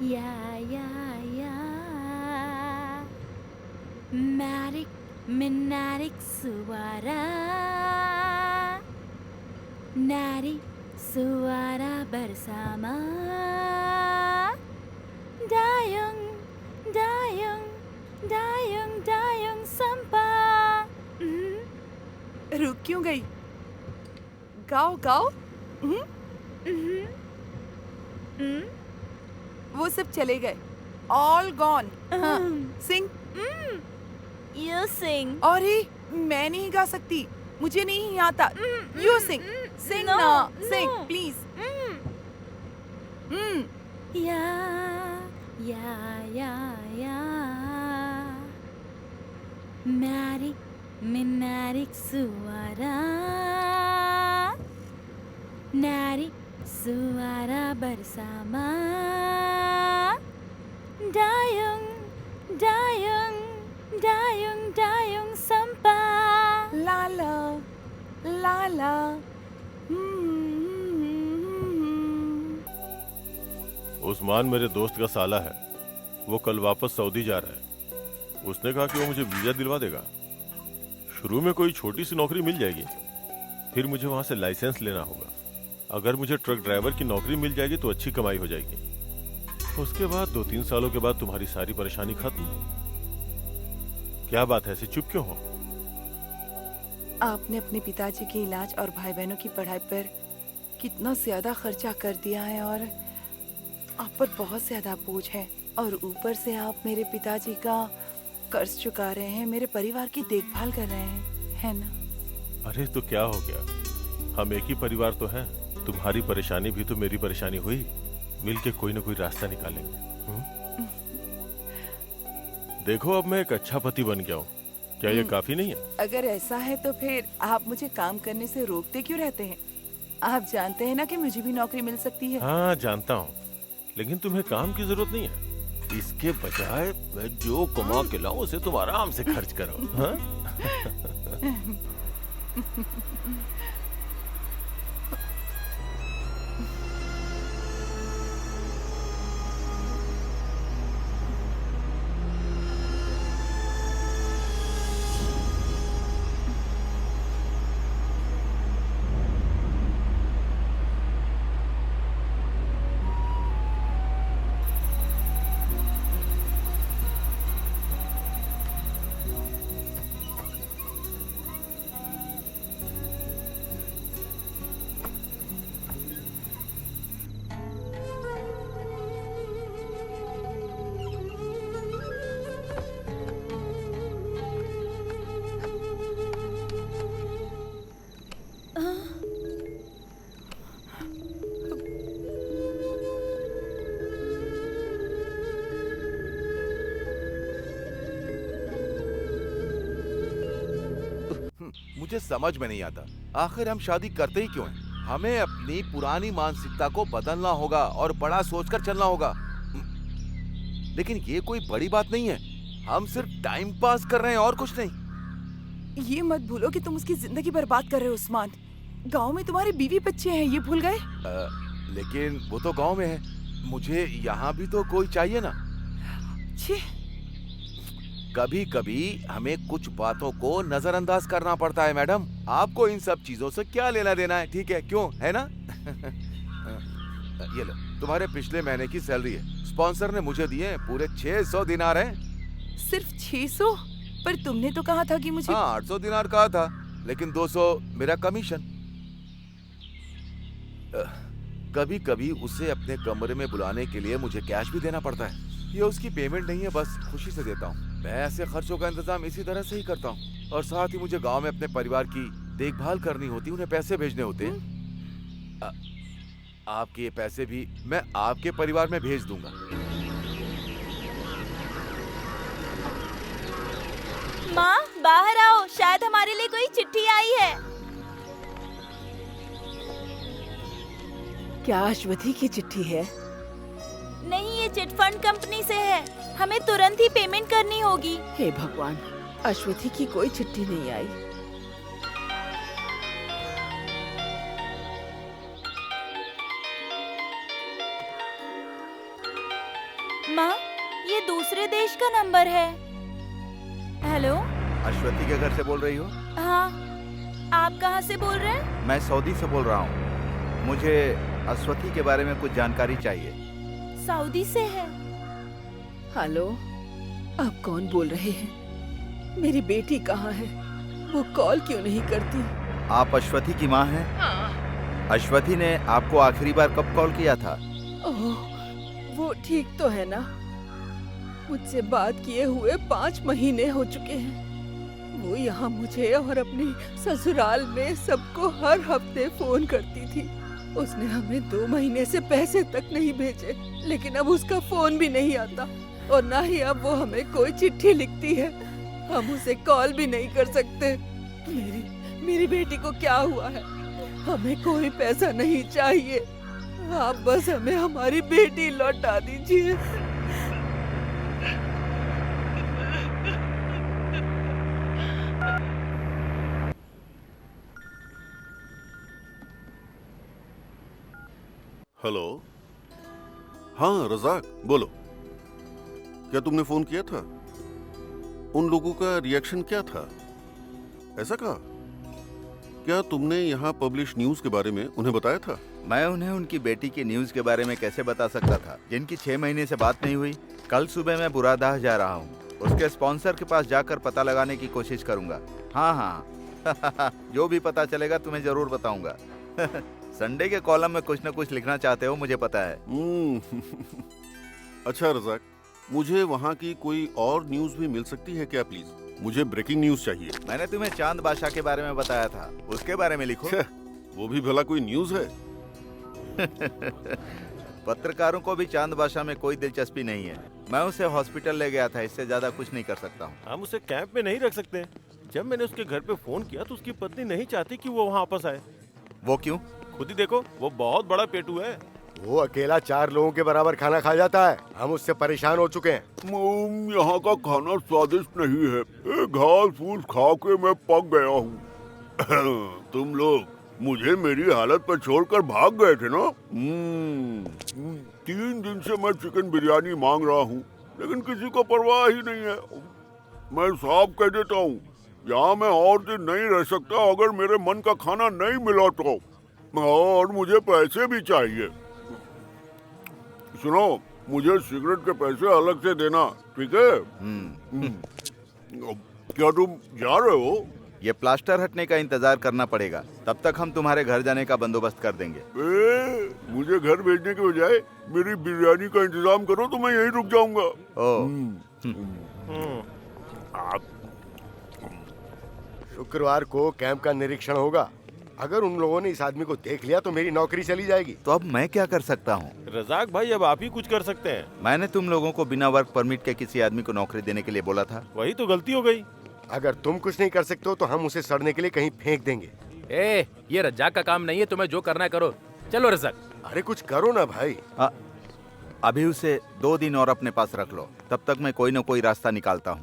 या मैरिक मिनारिक सुवारा नारी सुवारा bersama dayung dayung dayung dayung sampah। रुक क्यों गई? गाओ गाओ। वो सब चले गए, all gone. Sing. You sing। और ही मैं नहीं गा सकती, मुझे नहीं आता। यू सिंग, सिंग No, ना, no। Sing please. Yeah yeah मैरिक मिनारिक सुवारा नारी सुवारा bersama dayung dayung dayung dayung sampah। लाला लाला। उस्मान मेरे दोस्त का साला है, वो कल वापस सऊदी जा रहा है। उसने कहा कि वो मुझे वीजा दिलवा देगा। शुरू में कोई छोटी सी नौकरी मिल जाएगी, फिर मुझे वहां से लाइसेंस लेना होगा। अगर मुझे ट्रक ड्राइवर की नौकरी मिल जाएगी तो अच्छी कमाई हो जाएगी। उसके बाद 2-3 सालों के बाद तुम्हारी सारी परेशानी खत्म। क्या बात है, ऐसे चुप क्यों हो? आपने अपने पिताजी के इलाज और भाई बहनों की पढ़ाई पर कितना ज्यादा खर्चा कर दिया है और आप पर बहुत ज्यादा बोझ है, और ऊपर से आप मेरे पिताजी का कर्ज चुका रहे हैं, मेरे परिवार की देखभाल कर रहे हैं, है ना? अरे तो क्या हो गया, हम एक ही परिवार तो हैं। तुम्हारी परेशानी भी तो मेरी परेशानी हुई, मिलके कोई ना कोई रास्ता निकालेंगे। देखो अब मैं एक अच्छा पति बन गया हूँ, क्या ये काफी नहीं है? अगर ऐसा है तो फिर आप मुझे काम करने से रोकते क्यों रहते हैं? आप जानते हैं ना कि मुझे भी नौकरी मिल सकती है। हाँ जानता हूँ, लेकिन तुम्हें काम की जरूरत नहीं है। इसके बजाय मैं जो कमा के लाऊं उसे तुम आराम से खर्च करो। हाँ? मुझे समझ में नहीं आता, आखिर हम शादी करते ही क्यों हैं? हमें अपनी पुरानी मानसिकता को बदलना होगा और बड़ा सोचकर चलना होगा। लेकिन ये कोई बड़ी बात नहीं है, हम सिर्फ टाइम पास कर रहे हैं और कुछ नहीं। ये मत भूलो कि तुम उसकी जिंदगी बर्बाद कर रहे हो उस्मान। गांव में तुम्हारे बीवी बच्चे हैं, ये भूल गए? लेकिन वो तो गांव में है, मुझे यहाँ भी तो कोई चाहिए ना। छी, कभी कभी हमें कुछ बातों को नजरअंदाज करना पड़ता है मैडम। आपको इन सब चीजों से क्या लेना देना है, ठीक है, क्यों, है ना? ये लो, तुम्हारे पिछले महीने की सैलरी है, स्पॉन्सर ने मुझे दिए पूरे 600 दिनार हैं। सिर्फ 600? पर तुमने तो कहा था कि मुझे। हाँ, 800 दिनार कहा था, लेकिन 200 मेरा कमीशन। कभी कभी उसे अपने कमरे में बुलाने के लिए मुझे कैश भी देना पड़ता है। ये उसकी पेमेंट नहीं है, बस खुशी से देता हूँ। मैं ऐसे खर्चों का इंतजाम इसी तरह से ही करता हूँ। और साथ ही मुझे गांव में अपने परिवार की देखभाल करनी होती, उन्हें पैसे भेजने होते हैं। आपके ये पैसे भी मैं आपके परिवार में भेज दूंगा। माँ, बाहर आओ, शायद हमारे लिए कोई चिट्ठी आई है। क्या अश्वथी की चिट्ठी है? नहीं, ये चिट फंड कंपनी से है, हमें तुरंत ही पेमेंट करनी होगी। हे भगवान, अश्वथी की कोई चिट्ठी नहीं आई। माँ, ये दूसरे देश का नंबर है। हेलो, अश्वथी के घर से बोल रही हो? हाँ, आप कहाँ से बोल रहे हैं? मैं सऊदी से बोल रहा हूँ। मुझे अश्वथी के बारे में कुछ जानकारी चाहिए। सऊदी से है? हेलो, आप कौन बोल रहे हैं? मेरी बेटी कहाँ है? वो कॉल क्यों नहीं करती? आप अश्वथी की माँ हैं? हाँ। अश्वथी ने आपको आखिरी बार कब कॉल किया था? ओह, वो ठीक तो है ना? मुझसे बात किए हुए 5 महीने हो चुके हैं। वो यहाँ मुझे और अपने ससुराल में सबको हर हफ्ते फोन करती थी। उसने हमें 2 महीने से पैसे तक नहीं भेजे, लेकिन अब उसका फोन भी नहीं आता और ना ही अब वो हमें कोई चिट्ठी लिखती है। हम उसे कॉल भी नहीं कर सकते। मेरी बेटी को क्या हुआ है? हमें कोई पैसा नहीं चाहिए, आप बस हमें हमारी बेटी लौटा दीजिए। हेलो, हाँ रजाक, बोलो। क्या तुमने फोन किया था? उन लोगों का रिएक्शन क्या था? ऐसा कहा? क्या तुमने यहाँ पब्लिश न्यूज के बारे में उन्हें बताया था? मैं उन्हें उनकी बेटी की न्यूज के बारे में कैसे बता सकता था, जिनकी 6 महीने से बात नहीं हुई। कल सुबह मैं बुरादाह जा रहा हूँ, उसके स्पॉन्सर के पास जाकर पता लगाने की कोशिश करूंगा। हाँ हाँ जो भी पता चलेगा तुम्हें जरूर बताऊंगा। संडे के कॉलम में कुछ न कुछ लिखना चाहते हो, मुझे पता है। अच्छा रजाक, मुझे वहाँ की कोई और न्यूज भी मिल सकती है क्या प्लीज? मुझे ब्रेकिंग न्यूज चाहिए। मैंने तुम्हें चांद बादशाह के बारे में बताया था, उसके बारे में लिखो। वो भी भला कोई न्यूज है? पत्रकारों को भी चांद बादशाह में कोई दिलचस्पी नहीं है। मैं उसे हॉस्पिटल ले गया था, इससे ज्यादा कुछ नहीं कर सकता हूँ। हम उसे कैंप में नहीं रख सकते। जब मैंने उसके घर पे फोन किया तो उसकी पत्नी नहीं चाहती कि वो वहाँ वापस आए। वो क्यों? खुद ही देखो, वो बहुत बड़ा पेटू है। वो अकेला 4 लोगों के बराबर खाना खा जाता है। हम उससे परेशान हो चुके हैं। यहाँ का खाना स्वादिष्ट नहीं है। घास फूस खा के मैं पक गया हूँ। तुम लोग मुझे मेरी हालत पर छोड़कर भाग गए थे ना? 3 दिन से मैं चिकन बिरयानी मांग रहा हूँ, लेकिन किसी को परवाह ही नहीं है। मैं साफ कह देता हूँ, यहाँ मैं और दिन नहीं रह सकता अगर मेरे मन का खाना नहीं मिला तो। और मुझे पैसे भी चाहिए। सुनो, मुझे सिगरेट के पैसे अलग से देना, ठीक है? क्या तुम जा रहे हो? ये प्लास्टर हटने का इंतजार करना पड़ेगा, तब तक हम तुम्हारे घर जाने का बंदोबस्त कर देंगे। मुझे घर भेजने के बजाय मेरी बिरयानी का इंतजाम करो तो मैं यहीं रुक जाऊंगा। शुक्रवार को कैंप का निरीक्षण होगा। अगर उन लोगों ने इस आदमी को देख लिया तो मेरी नौकरी चली जाएगी। तो अब मैं क्या कर सकता हूँ? रजाक भाई, अब आप ही कुछ कर सकते हैं। मैंने तुम लोगों को बिना वर्क परमिट के किसी आदमी को नौकरी देने के लिए बोला था। वही तो गलती हो गई। अगर तुम कुछ नहीं कर सकते हो तो हम उसे सड़ने के लिए कहीं फेंक देंगे। ए, ये रज्जाक का काम नहीं है, तुम्हें जो करना है करो। चलो रज्जाक। अरे कुछ करो ना भाई। अभी उसे 2 दिन और अपने पास रख लो, तब तक मैं कोई ना कोई रास्ता निकालता हूँ।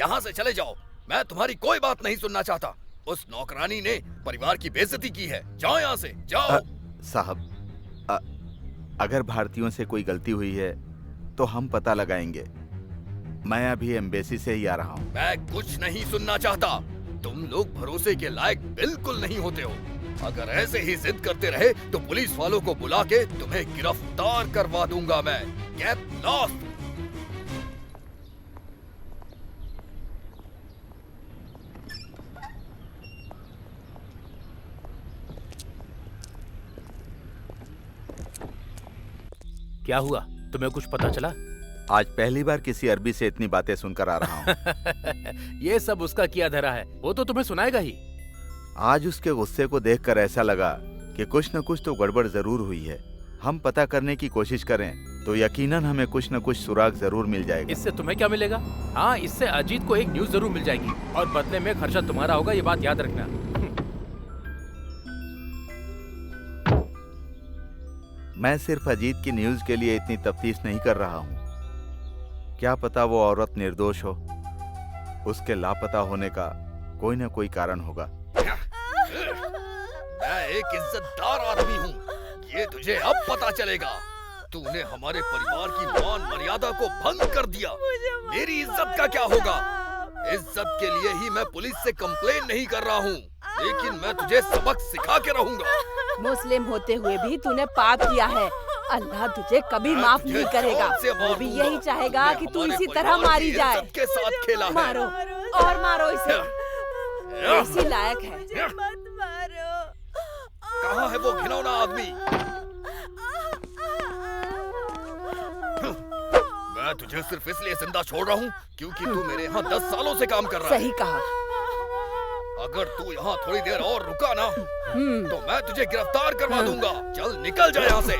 यहाँ से चले जाओ, मैं तुम्हारी कोई बात नहीं सुनना चाहता। उस नौकरानी ने परिवार की बेइज्जती की है। जाओ यहाँ से, जाओ। साहब, अगर भारतीयों से कोई गलती हुई है तो हम पता लगाएंगे। मैं अभी एम्बेसी से ही आ रहा हूँ। मैं कुछ नहीं सुनना चाहता। तुम लोग भरोसे के लायक बिल्कुल नहीं होते हो। अगर ऐसे ही जिद करते रहे तो पुलिस वालों को बुला के तुम्हें गिरफ्तार करवा दूंगा मैं। Get lost. क्या हुआ, तुम्हें कुछ पता चला? आज पहली बार किसी अरबी से इतनी बातें सुनकर आ रहा हूँ। ये सब उसका किया धरा है, वो तो तुम्हें सुनाएगा ही। आज उसके गुस्से को देखकर ऐसा लगा कि कुछ न कुछ तो गड़बड़ जरूर हुई है। हम पता करने की कोशिश करें तो यकीनन हमें कुछ न कुछ सुराग जरूर मिल जाएगा। इससे तुम्हें क्या मिलेगा? हाँ, इससे अजीत को एक न्यूज जरूर मिल जाएगी और बदले में खर्चा तुम्हारा होगा, ये बात याद रखना। मैं सिर्फ अजीत की न्यूज के लिए इतनी तफ्तीश नहीं कर रहा हूँ। क्या पता वो औरत निर्दोष हो। उसके लापता होने का कोई न कोई कारण होगा। मैं एक इज्जतदार आदमी हूँ, ये तुझे अब पता चलेगा। तूने हमारे परिवार की मान मर्यादा को भंग कर दिया। मेरी इज्जत का क्या होगा? इज्जत के लिए ही मैं पुलिस से कंप्लेन नहीं कर रहा हूँ, लेकिन मैं तुझे सबक सिखा के रहूंगा। मुस्लिम होते हुए भी तूने पाप किया है। अल्लाह तुझे कभी माफ नहीं करेगा। वो भी यही चाहेगा कि तू इसी तरह मारी जाए। के साथ खेला है। मारो और मारो इसे, इसी लायक है। मत मारो। कहाँ है वो घिनौना आदमी? मैं तुझे सिर्फ इसलिए जिंदा छोड़ रहा हूँ क्योंकि तू मेरे यहाँ 10 सालों से काम कर रहा है। सही कहा। अगर तू यहाँ थोड़ी देर और रुका ना तो मैं तुझे गिरफ्तार करवा दूंगा। चल निकल जा यहाँ से।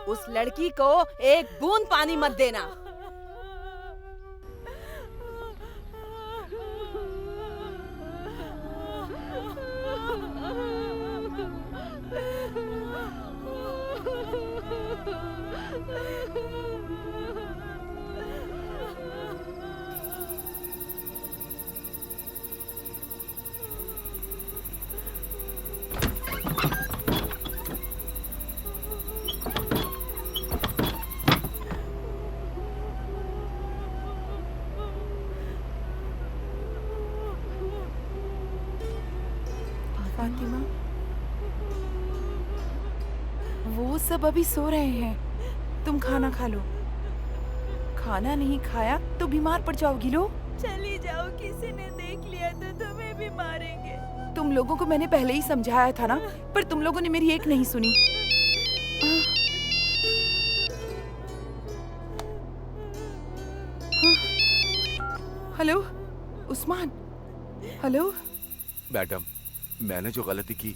उस लड़की को एक बूंद पानी मत देना। फातिमा, वो सब अभी सो रहे हैं। तुम खाना खा लो। खाना नहीं खाया तो बीमार पड़ जाओगी। लो चली जाओ, किसी ने देख लिया तो तुम्हें भी मारेंगे। तुम लोगों को मैंने पहले ही समझाया था ना, पर तुम लोगों ने मेरी एक नहीं सुनी। हेलो उस्मान। हेलो मैडम, मैंने जो गलती की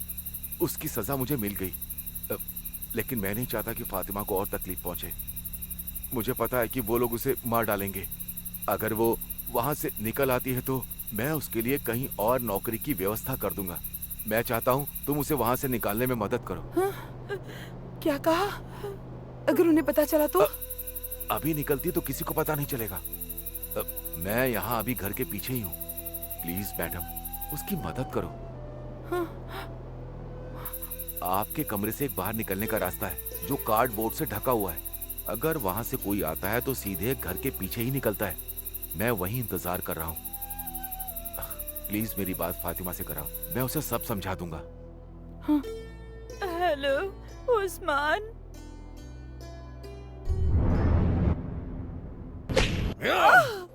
उसकी सजा मुझे मिल गई, लेकिन मैं नहीं चाहता कि फातिमा को और तकलीफ पहुंचे। मुझे पता है कि वो लोग उसे मार डालेंगे। अगर वो वहां से निकल आती है तो मैं उसके लिए कहीं और नौकरी की व्यवस्था कर दूंगा। मैं चाहता हूँ तुम उसे वहां से निकालने में मदद करो। क्या कहा? अगर उन्हें पता चला तो? अभी निकलती तो किसी को पता नहीं चलेगा। मैं यहाँ अभी घर के पीछे ही हूँ। प्लीज मैडम, उसकी मदद करो। आपके कमरे से एक बाहर निकलने का रास्ता है जो कार्डबोर्ड से ढका हुआ है। अगर वहां से कोई आता है तो सीधे घर के पीछे ही निकलता है। मैं वहीं इंतजार कर रहा हूँ। प्लीज मेरी बात फातिमा से कराओ, मैं उसे सब समझा दूंगा। हेलो उस्मान।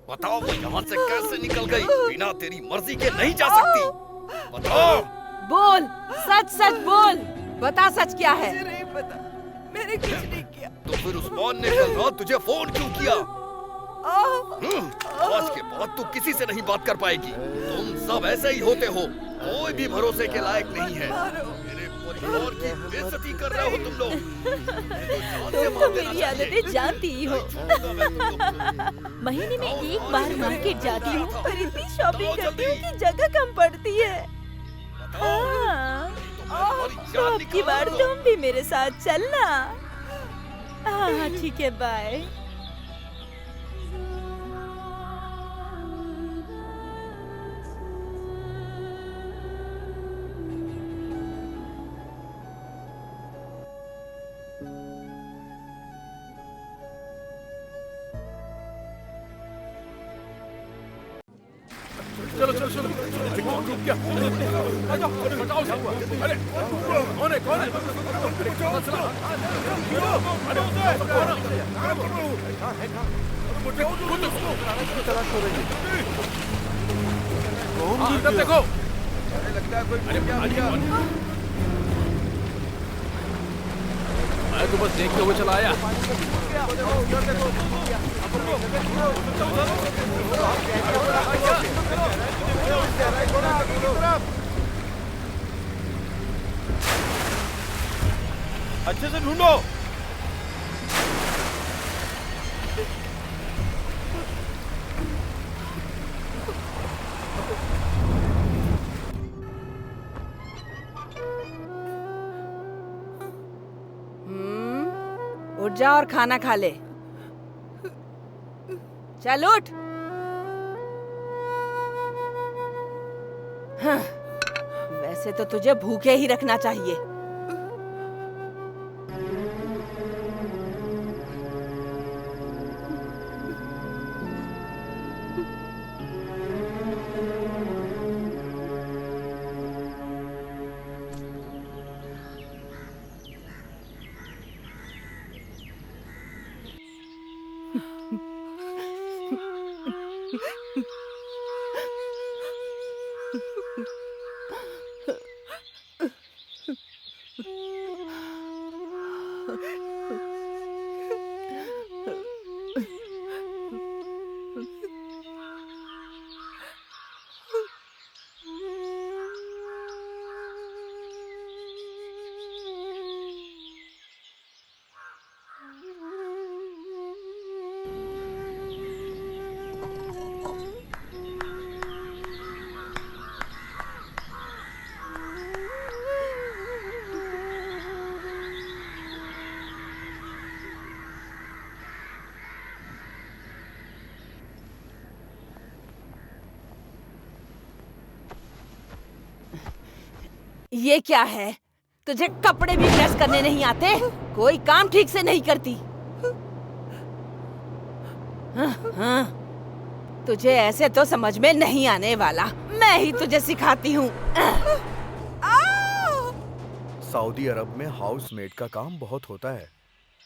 बताओ वो यहाँ से कैसे निकल गई? बिना तेरी मर्जी के नहीं जा सकती। बताओ। बोल, सच सच बोल। बता सच क्या है? मुझे नहीं पता, मैंने कुछ नहीं किया। तो फिर उस्मान ने कल रात तुझे फोन क्यों किया? आज के बाद तू किसी से नहीं बात कर पाएगी। तुम सब ऐसे ही होते हो, कोई भी भरोसे के लायक नहीं है। मेरे परिवार की बेइज्जती कर रहे हो तुम लोग। तुम तो मेरी आदतें जानती ही हो। महीने में एक बार मार्केट जाती हूँ और इतनी शॉपिंग करती हूँ कि जगह कम पड़ती है। हाँ, तो अब की बार तुम भी मेरे साथ चलना। हाँ ठीक है, बाय। चलो चलो चलो, अरे कौन रुक गया? आ जाओ, बताओ क्या हुआ? अरे कौन है कौन है? अरे कौन चला? अरे कौन देखो? अरे लगता है कोई अरे मैं तो बस देखते हुए चला आया। अच्छे से ढूंढो। उठ जा और खाना खा ले। चल उठ। हाँ, वैसे तो तुझे भूखे ही रखना चाहिए। ये क्या है? तुझे कपड़े भी प्रेस करने नहीं आते? कोई काम ठीक से नहीं करती? हाँ, तुझे ऐसे तो समझ में नहीं आने वाला। मैं ही तुझे सिखाती हूँ। सऊदी अरब में हाउसमेड का काम बहुत होता है।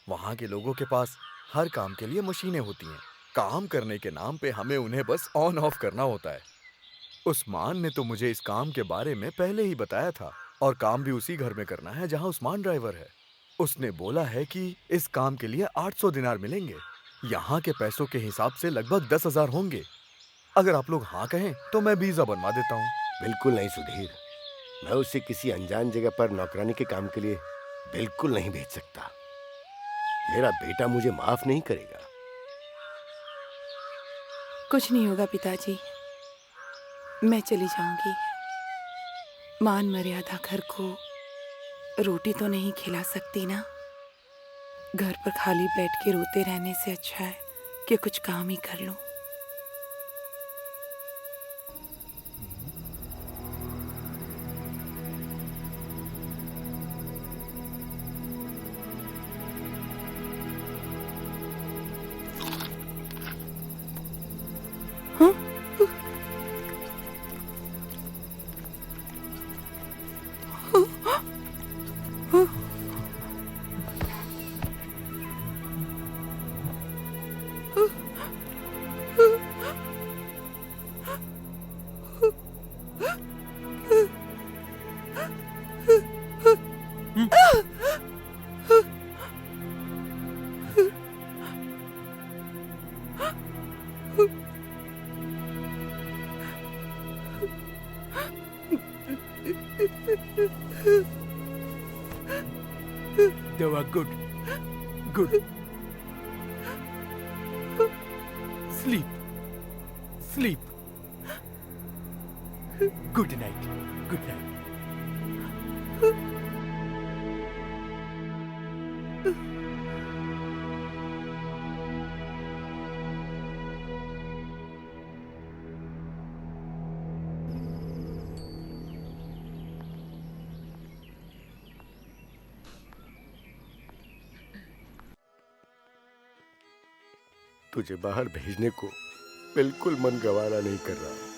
वहाँ के लोगों के पास हर काम के लिए मशीनें होती हैं। काम करने के नाम पे हमें उन्हें बस ऑन ऑफ करना होता है। उस्मान ने तो मुझे इस काम के बारे में पहले ही बताया था, और काम भी उसी घर में करना है जहाँ उस्मान ड्राइवर है। उसने बोला है कि इस काम के लिए 800 दिनार मिलेंगे। यहाँ के पैसों के हिसाब से लगभग 10,000 होंगे। अगर आप लोग हाँ कहें तो मैं वीजा बनवा देता हूँ। बिल्कुल नहीं सुधीर, मैं उसे किसी अनजान जगह पर नौकरानी के काम के लिए बिल्कुल नहीं भेज सकता। मेरा बेटा मुझे माफ नहीं करेगा। कुछ नहीं होगा पिताजी, मैं चली जाऊंगी। मान मर्यादा घर को रोटी तो नहीं खिला सकती ना। घर पर खाली बैठ के रोते रहने से अच्छा है कि कुछ काम ही कर लूं। दवा good good sleep sleep good night good night तुझे बाहर भेजने को बिल्कुल मन गवारा नहीं कर रहा।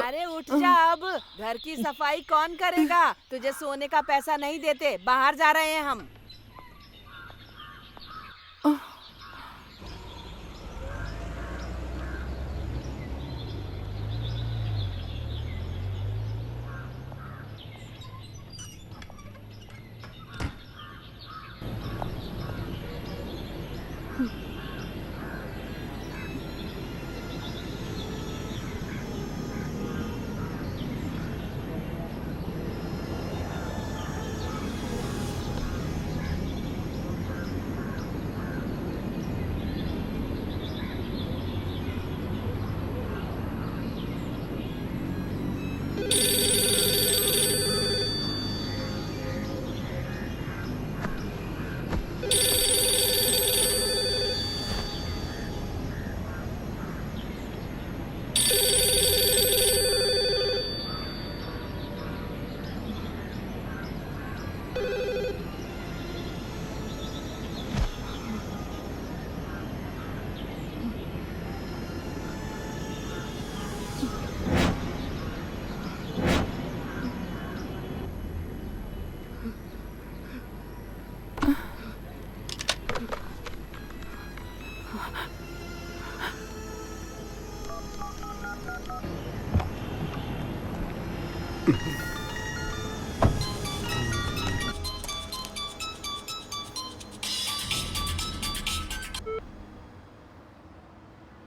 अरे उठ जा अब, घर की सफाई कौन करेगा? तुझे सोने का पैसा नहीं देते, बाहर जा रहे हैं हम।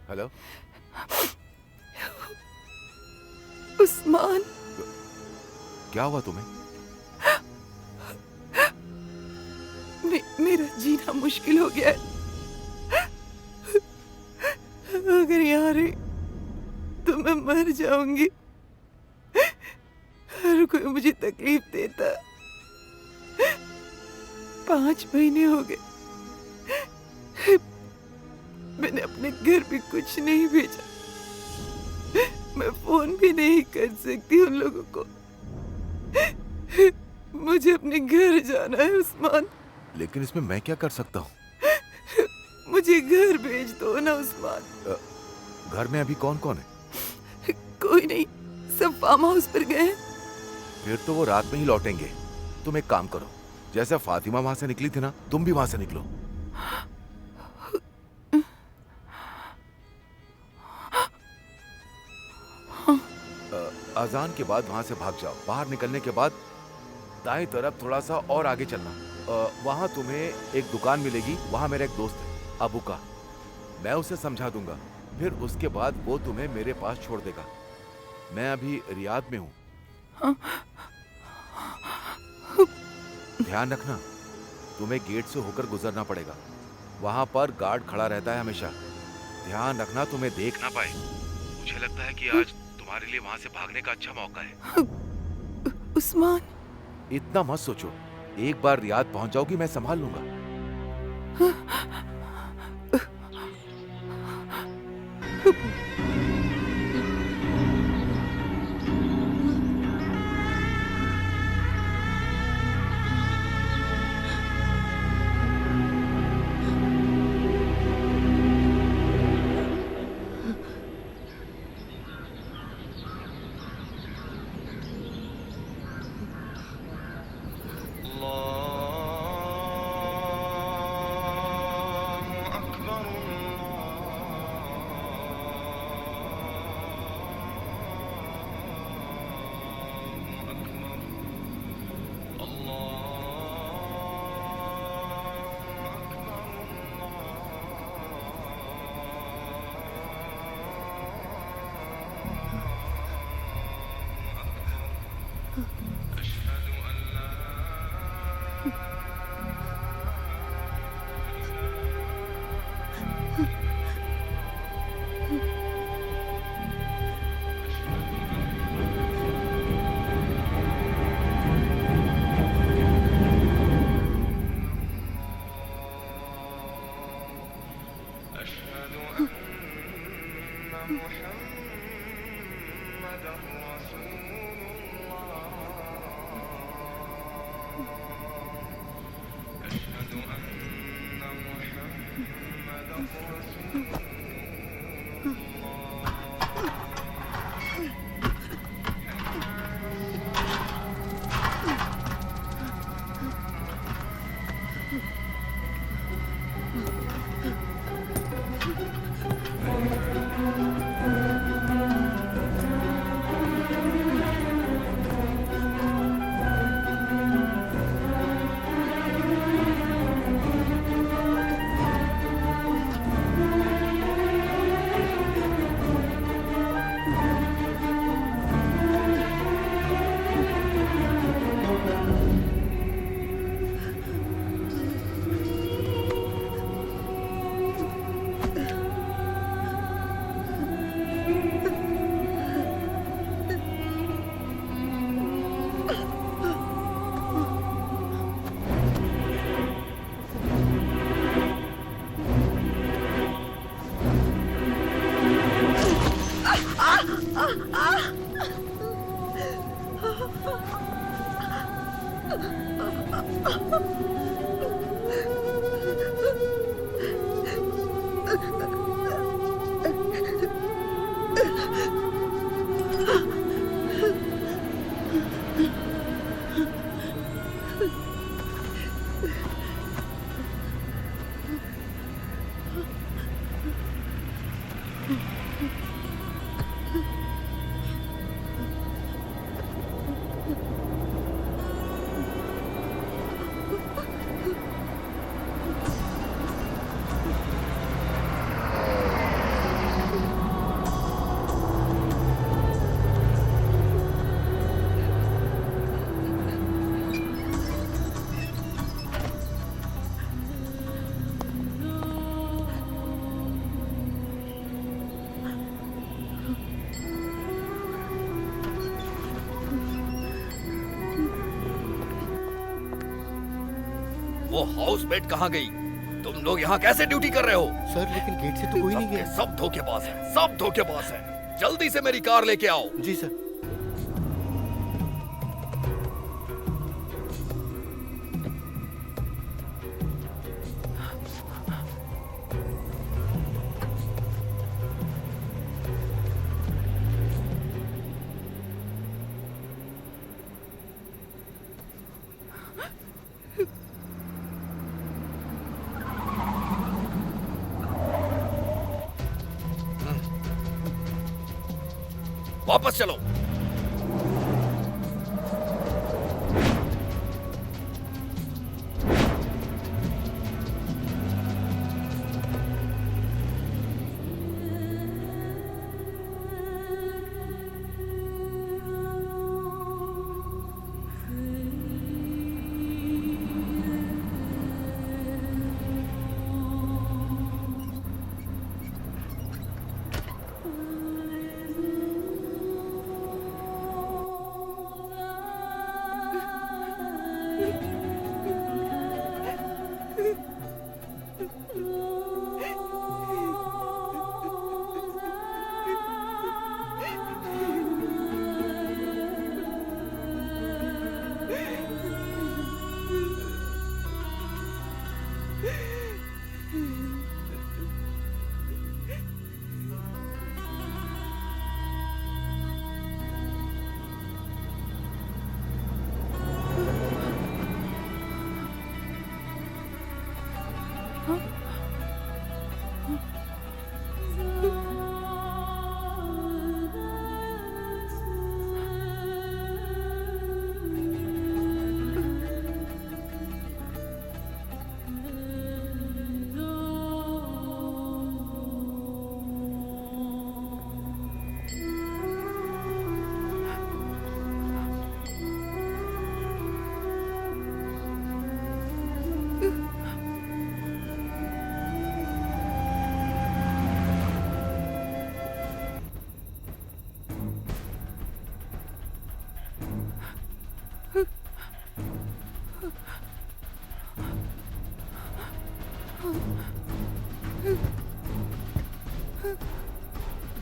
हेलो उस्मान, क्या हुआ तुम्हें? मेरा जीना मुश्किल हो गया है। अगर यहाँ रही तो मैं मर जाऊंगी। हर कोई मुझे तकलीफ देता। 5 महीने हो गए, मैंने अपने घर भी कुछ नहीं भेजा। मैं फोन भी नहीं कर सकती उन लोगों को। मुझे अपने घर जाना है उस्मान। लेकिन इसमें मैं क्या कर सकता हूँ? मुझे घर भेज दो ना उस्मान। घर में अभी कौन कौन है? कोई नहीं, सब फार्म हाउस पर गए हैं। फिर तो वो रात में ही लौटेंगे। तुम एक काम करो, जैसे फातिमा वहां से निकली थी ना, तुम भी वहां से निकलो। अजान के बाद वहां से भाग जाओ। बाहर निकलने के बाद दाएं तरफ थोड़ा सा और आगे चलना। वहां तुम्हें एक दुकान मिलेगी। वहां मेरा एक दोस्त है अबू का, मैं उसे समझा दूंगा। फिर उसके बाद वो तुम्हें मेरे पास छोड़ देगा। मैं अभी रियाद में हूँ। ध्यान रखना, तुम्हें गेट से होकर गुजरना पड़ेगा। वहां पर गार्ड खड़ा रहता है हमेशा। ध्यान रखना तुम्हें देख ना पाए। मुझे लगता है कि आज तुम्हारे लिए वहां से भागने का अच्छा मौका है। उस्मान, इतना मत सोचो। एक बार रियाद पहुंच जाओगी, मैं संभाल लूंगा। वो हाउसमेट कहाँ गई? तुम लोग यहाँ कैसे ड्यूटी कर रहे हो? सर लेकिन गेट से तो कोई नहीं गया। सब धोखेबाज है, सब धोखेबाज है। जल्दी से मेरी कार लेके आओ। जी सर। वापस चलो।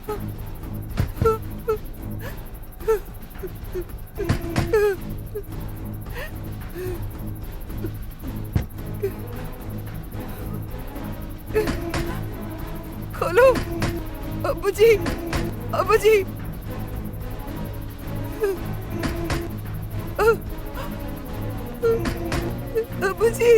खोलो, अब्बू जी, अब्बू जी। अब्बू जी।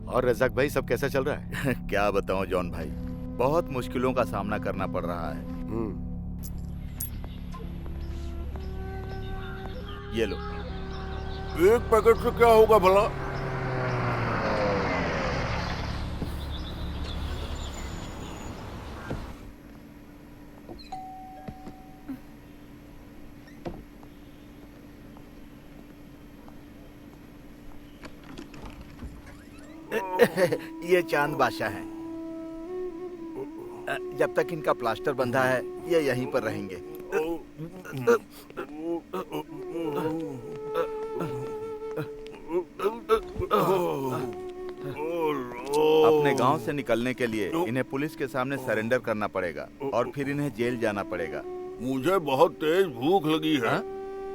और रजाक भाई सब कैसा चल रहा है? क्या बताऊं जॉन भाई, बहुत मुश्किलों का सामना करना पड़ रहा है। ये लो। एक पैकेट से क्या होगा भला? ये चांद बादशाह हैं। जब तक इनका प्लास्टर बंधा है ये यहीं पर रहेंगे। अपने गांव से निकलने के लिए इन्हें पुलिस के सामने सरेंडर करना पड़ेगा और फिर इन्हें जेल जाना पड़ेगा। मुझे बहुत तेज भूख लगी है। हा?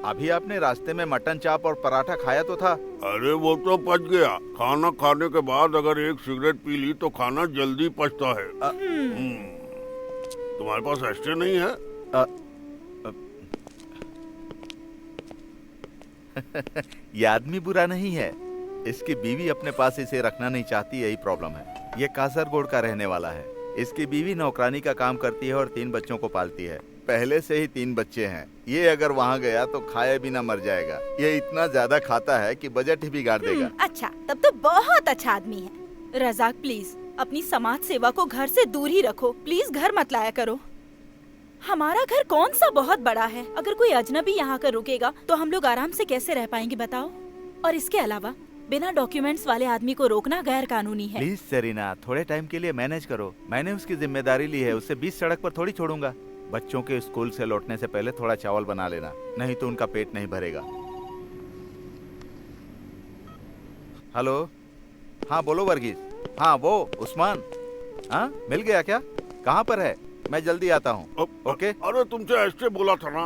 अभी आपने रास्ते में मटन चाप और पराठा खाया तो था। अरे वो तो पच गया। खाना खाने के बाद अगर एक सिगरेट पी ली तो खाना जल्दी पचता है। तुम्हारे पास एस्ट्रे नहीं है? ये आदमी बुरा नहीं है, इसकी बीवी अपने पास इसे रखना नहीं चाहती, यही प्रॉब्लम है। ये कासरगोड का रहने वाला है। इसकी बीवी नौकरानी का काम करती है और 3 बच्चों को पालती है। पहले से ही 3 बच्चे हैं। ये अगर वहाँ गया तो खाए बिना मर जाएगा। ये इतना ज्यादा खाता है कि बजट ही बिगाड़ देगा। अच्छा, तब तो बहुत अच्छा आदमी है। रजाक प्लीज अपनी समाज सेवा को घर से दूर ही रखो। प्लीज घर मत लाया करो। हमारा घर कौन सा बहुत बड़ा है। अगर कोई अजनबी यहाँ कर रुकेगा तो हम लोग आराम से कैसे रह पाएंगे बताओ। और इसके अलावा बिना डॉक्यूमेंट्स वाले आदमी को रोकना गैर कानूनी है। प्लीज सेरीना, थोड़े टाइम के लिए मैनेज करो। मैंने उसकी जिम्मेदारी ली है, उससे 20 सड़क पर थोड़ी छोड़ूंगा। बच्चों के स्कूल से लौटने से पहले थोड़ा चावल बना लेना, नहीं तो उनका पेट नहीं भरेगा। हेलो, हाँ बोलो वर्गीस। हाँ वो उस्मान, हाँ मिल गया क्या? कहाँ पर है? मैं जल्दी आता हूँ। ओके। अरे तुमसे ऐसे बोला था ना।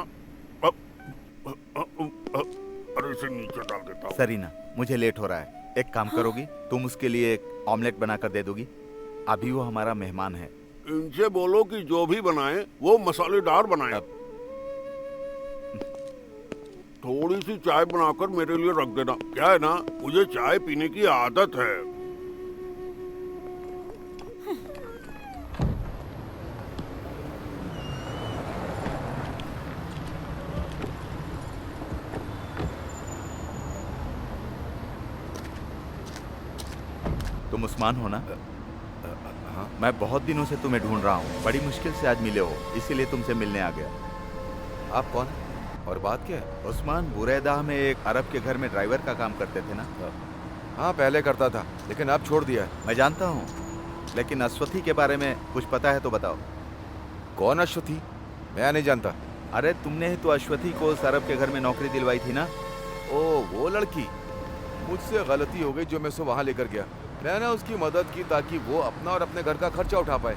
अरे इसे नीचे डाल देता हूँ। सरीना, मुझे लेट हो रहा है। एक काम करोगी? तुम उसके लिए एक ऑमलेट बनाकर दे दोगी? अभी वो हमारा मेहमान है। इनसे बोलो कि जो भी बनाए वो मसालेदार बनाए। थोड़ी सी चाय बनाकर मेरे लिए रख देना। क्या है ना, मुझे चाय पीने की आदत है। तुम उस्मान हो ना? हाँ? मैं बहुत दिनों से तुम्हें ढूंढ रहा हूँ, बड़ी मुश्किल से आज मिले हो, इसीलिए तुमसे मिलने आ गया। आप कौन हैं? और बात क्या है? उस्मान, बुरेदाह में एक अरब के घर में ड्राइवर का काम करते थे ना? हाँ, पहले करता था, लेकिन अब छोड़ दिया है। मैं जानता हूँ, लेकिन अश्वथी के बारे में कुछ पता है तो बताओ। कौन अश्वथी? मैं नहीं जानता। अरे तुमने ही तो अश्वथी को उस अरब के घर में नौकरी दिलवाई थी ना? ओ, वो लड़की। मुझसे गलती हो गई जो मैं उसे वहाँ लेकर गया। मैंने उसकी मदद की ताकि वो अपना और अपने घर का खर्चा उठा पाए,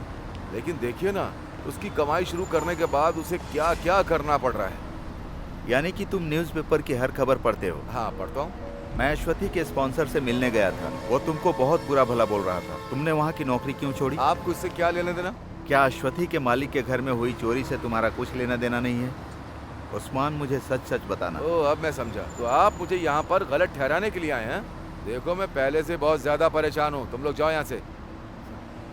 लेकिन देखिए ना, उसकी कमाई शुरू करने के बाद उसे क्या क्या करना पड़ रहा है। यानी कि तुम न्यूज़पेपर की हर खबर पढ़ते हो? हाँ, पढ़ता हूँ। मैं अश्वथी के स्पॉन्सर से मिलने गया था, वो तुमको बहुत बुरा भला बोल रहा था। तुमने वहाँ की नौकरी क्यों छोड़ी? आपको इससे क्या लेना देना? क्या अश्वथी के मालिक के घर में हुई चोरी से तुम्हारा कुछ लेना देना नहीं है? उस्मान, मुझे सच सच बताना। ओ, अब मैं समझा। तो आप मुझे यहाँ पर गलत ठहराने के लिए आए हैं? देखो, मैं पहले से बहुत ज्यादा परेशान हूँ। तुम लोग जाओ यहाँ से।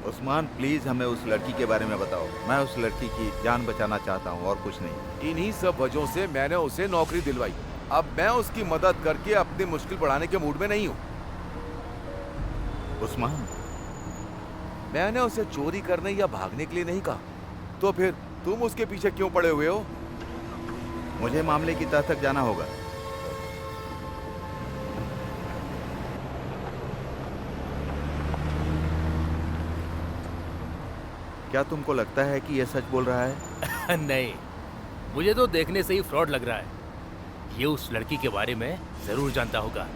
उस्मान, प्लीज हमें उस लड़की के बारे में बताओ। मैं उस लड़की की जान बचाना चाहता हूँ और कुछ नहीं। इन्हीं सब वजहों से मैंने उसे नौकरी दिलवाई। अब मैं उसकी मदद करके अपनी मुश्किल बढ़ाने के मूड में नहीं हूँ। उस्मान, मैंने उसे चोरी करने या भागने के लिए नहीं कहा। तो फिर तुम उसके पीछे क्यों पड़े हुए हो? मुझे मामले की तह तक जाना होगा। क्या तुमको लगता है कि यह सच बोल रहा है? नहीं, मुझे तो देखने से ही फ्रॉड लग रहा है। ये उस लड़की के बारे में जरूर जानता होगा।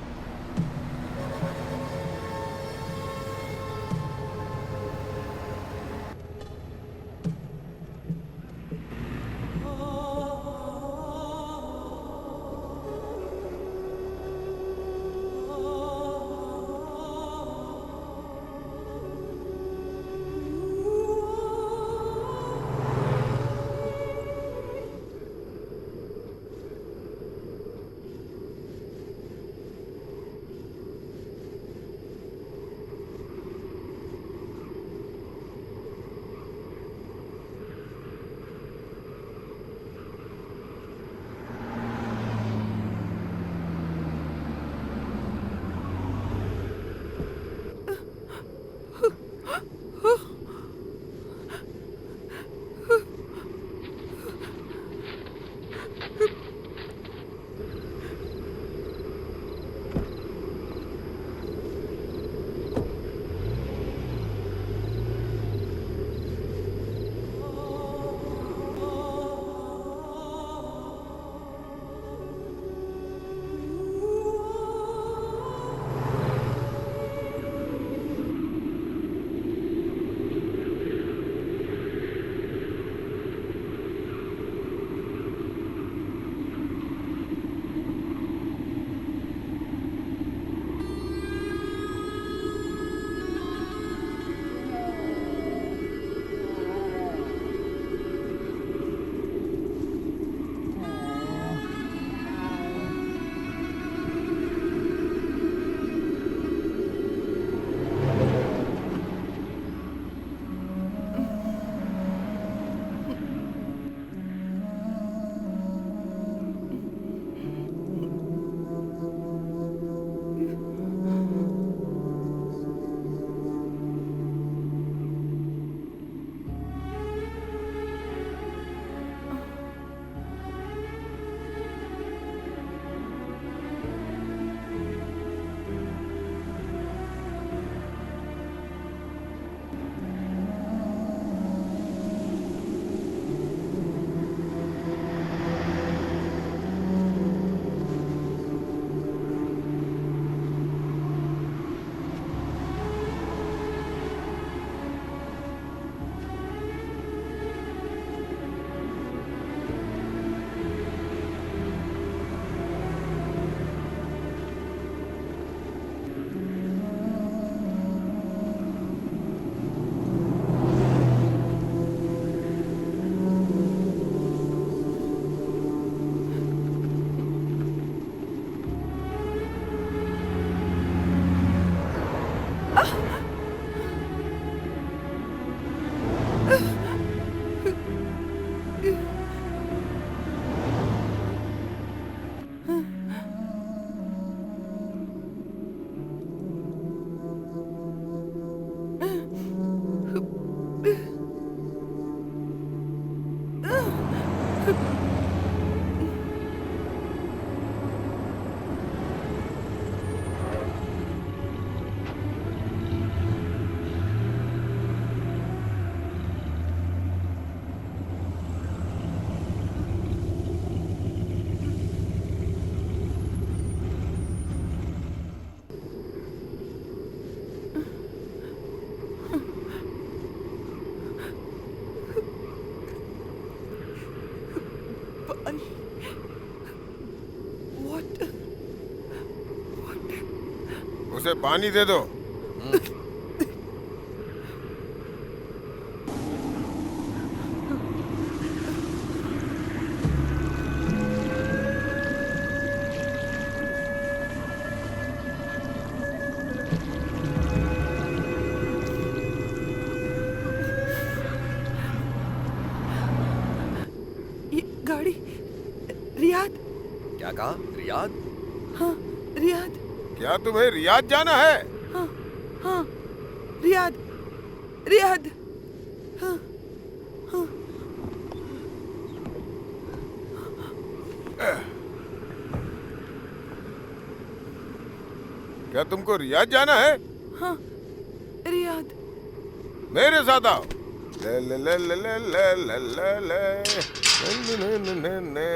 उसे पानी दे दो। ये गाड़ी रियाद। क्या कहा? रियाद? हाँ रियाद। क्या तुम्हें रियाद जाना है? हाँ हाँ रियाद रियाद। हाँ हाँ क्या तुमको रियाद जाना है? हाँ रियाद। मेरे साथ आओ। ले ले ले ले ले ले ले ले ले ने ने ने ने।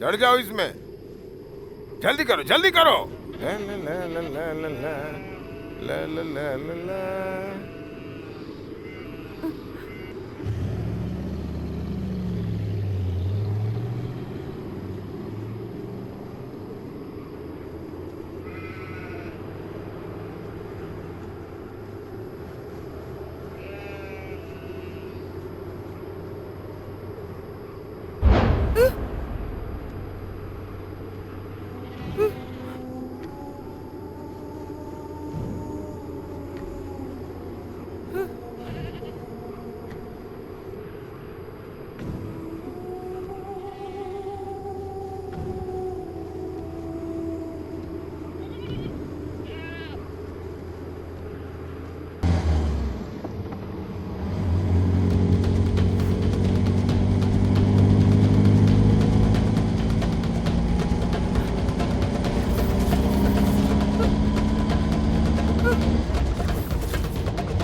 चढ़ जाओ इसमें, जल्दी करो जल्दी करो। ले ले ले ले ले ले ले ले ले ले ले।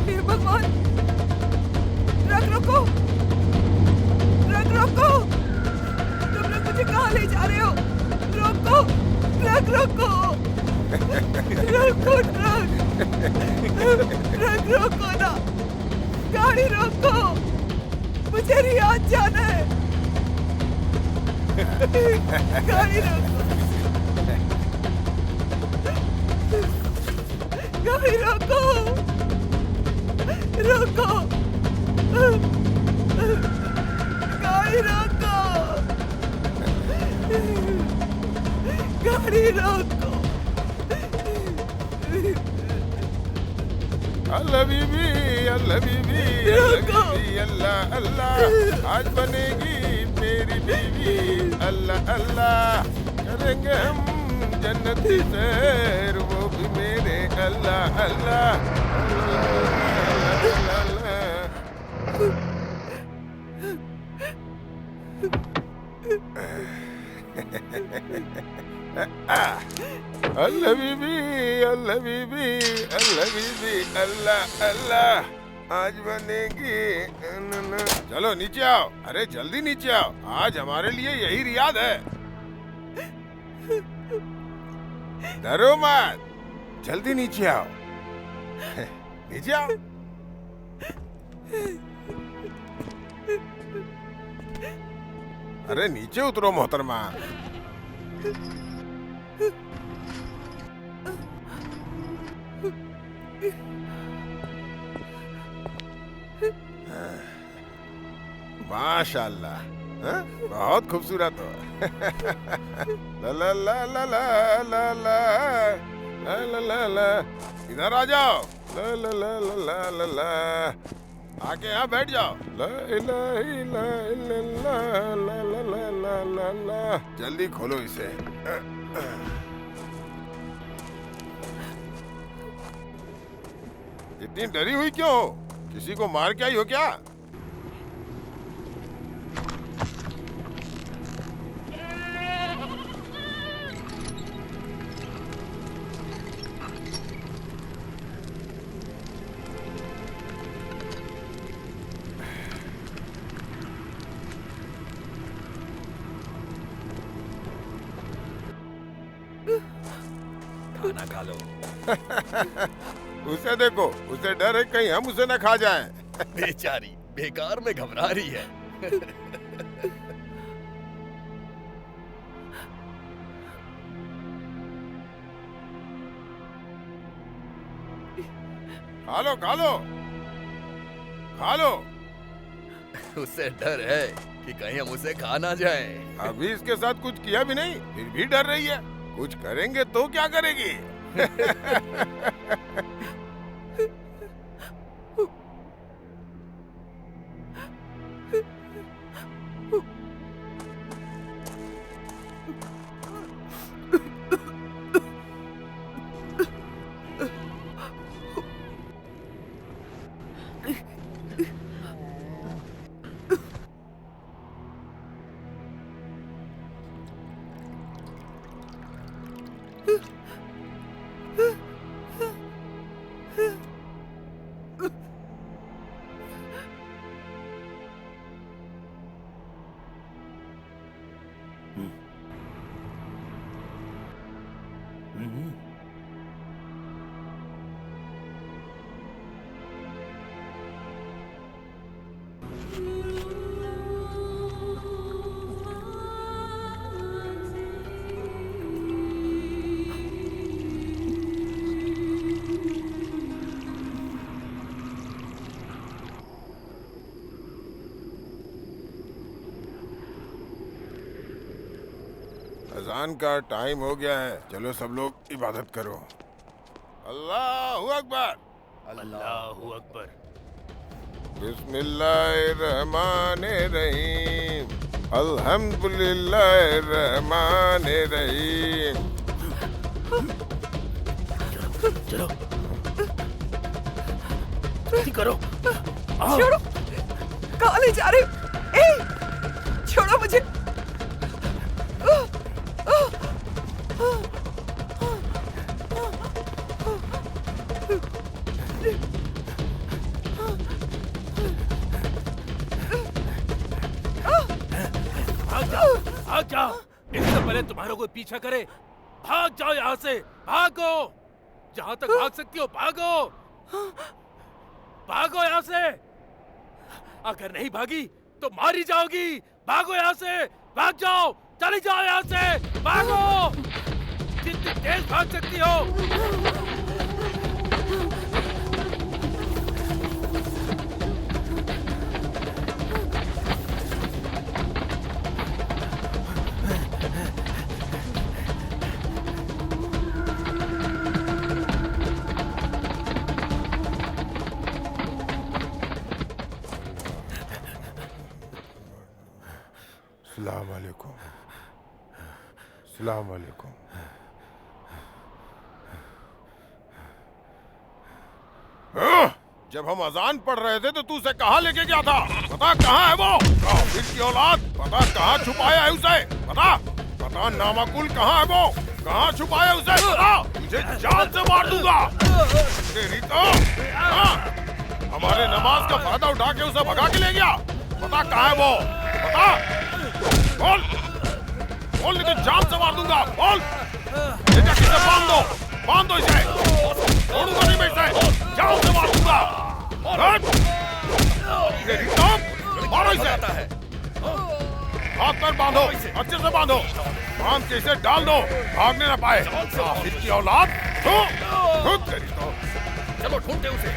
हे भगवान, ट्रक रोको, ट्रक रोको। तुम लोग मुझे कहाँ ले जा रहे हो? रोको, ट्रक रोको, रोको ट्रक रोको ना, गाड़ी रोको, मुझे रियाद जाना है। गाड़ी रोको, गाड़ी रोको, रोको, गाड़ी रोको, गाड़ी रोको। अल्लाह बीबी, अल्लाह बीबी, अल्लाह बीबी, अल्लाह अल्लाह, आज बनेगी मेरी बीवी। अल्लाह अल्लाह, करेंगे हम जन्नती सैर, वो भी मेरे। अल्लाह अल्लाह, अल्लाह अल्लाह। अल्लाह बीबी, अल्लाह बीबी, अल्लाह बीबी, अल्लाह अल्लाह, आज बनेगी। चलो नीचे आओ, अरे जल्दी नीचे आओ, आज हमारे लिए यही रियाद है। डरो मत, जल्दी नीचे आओ, नीचे आओ। अरे नीचे उतरो मोहतरमा। माशाल्लाह, हाँ? बहुत खूबसूरत हो। ला ला ला ला ला ला ला ला ला ला ला, इधर आ जाओ। ला ला ला ला ला ला, आके यहाँ बैठ जाओ। ला इलाहा इल्लल्लाह, ला ला ला ला ला ला, जल्दी खोलो इसे। इतनी डरी हुई क्यों हो? किसी को मार के आई हो क्या? खाना खा लो। उसे देखो, उसे डर है कहीं हम उसे न खा जाएं। बेचारी बेकार में घबरा रही है। खा लो खा लो खा लो। उसे डर है कि कहीं हम उसे खा ना जाए। अभी इसके साथ कुछ किया भी नहीं, फिर भी डर रही है। कुछ करेंगे तो क्या करेगी? अजान का टाइम हो गया है, चलो सब लोग इबादत करो। अल्लाहू अकबर। अल्लाहू अकबर। बिस्मिल्लाहिर्रहमानिर्रहीम। अल्हम्दुलिल्लाहिर्रहमानिर्रहीम। चलो जल्दी करो। छोड़ो, कहाँ ले जा रहे हो? ए, छोड़ो मुझे। भाग जाओ, इससे पहले तुम्हारा कोई पीछा करे। भाग जाओ यहाँ से, भागो, जहाँ तक भाग सकती हो भागो, भागो यहाँ से। अगर नहीं भागी तो मारी जाओगी। भागो यहाँ से, भाग जाओ, चली जाओ यहाँ से, भागो, जितनी तेज भाग सकती हो। अस्सलाम वालेकुम। अस्सलाम वालेकुम। जब हम अजान पढ़ रहे थे तो तू उसे कहाँ लेके गया था? पता कहाँ है वो? काफिर की औलाद, पता कहाँ छुपाया है उसे? पता नामाकुल कहाँ है वो? कहाँ छुपाया उसे? पता, तुझे जान से मार दूंगा। तेरी तो हमारे नमाज का फायदा उठा के उसे भगा के ले गया। पता कहाँ है वो? पता, बोल बोल, नहीं तो जान से मार दूंगा। बोल, बेटा किसे बांध दो इसे, छोड़ूंगा नहीं मैं इसे, जान से मार दूंगा। तेरी तो मारो इसे। हाथ पैर बांधो, अच्छे से बांधो, बांध के इसे डाल दो, भागने ना पाए। काफिर की औलाद, तेरी तो। चलो ढूंढते उसे।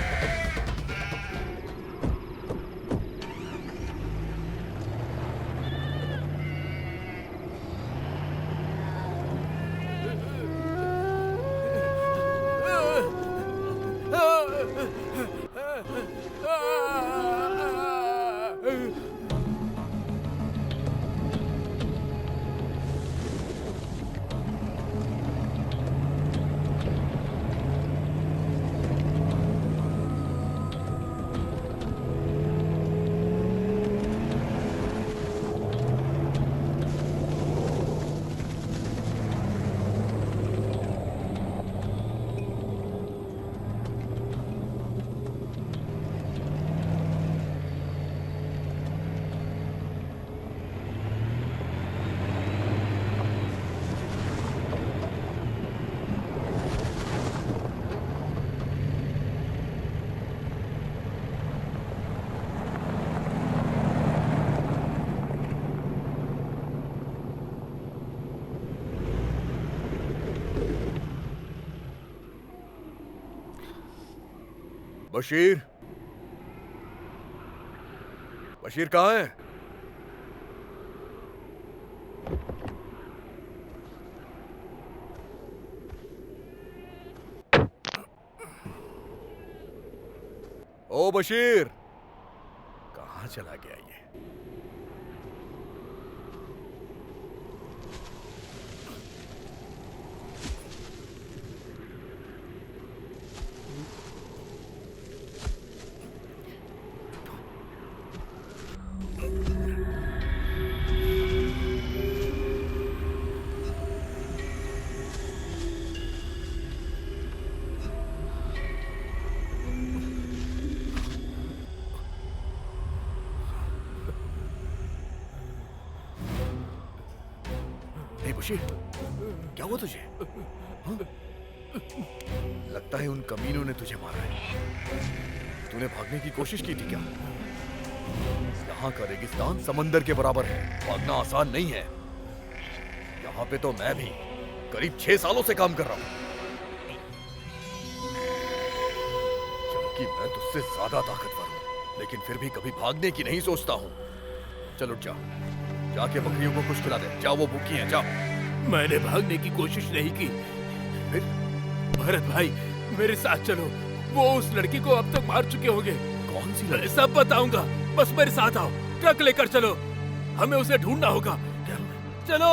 बशीर, बशीर कहाँ है? ओ बशीर, कहाँ चला गया ये? बशीर, क्या हुआ तुझे? हाँ? लगता है उन कमीनों ने तुझे मारा है। तूने भागने की कोशिश की थी क्या? यहाँ का रेगिस्तान समंदर के बराबर है, भागना आसान नहीं है। यहाँ पे तो मैं भी करीब 6 सालों से काम कर रहा हूँ, जबकि मैं तुझसे ज्यादा ताकतवर हूँ, लेकिन फिर भी कभी भागने की नहीं सोचता हूँ। चल उठ जा, जाके बकरियों को कुछ खिला दे। जाओ, वो भूखी हैं, जाओ। मैंने भागने की कोशिश नहीं की। फिर? भरत भाई, मेरे साथ चलो। वो उस लड़की को अब तक मार चुके होंगे। कौन सी मैं सब बताऊंगा, बस मेरे साथ आओ। ट्रक लेकर चलो, हमें उसे ढूंढना होगा। चलो।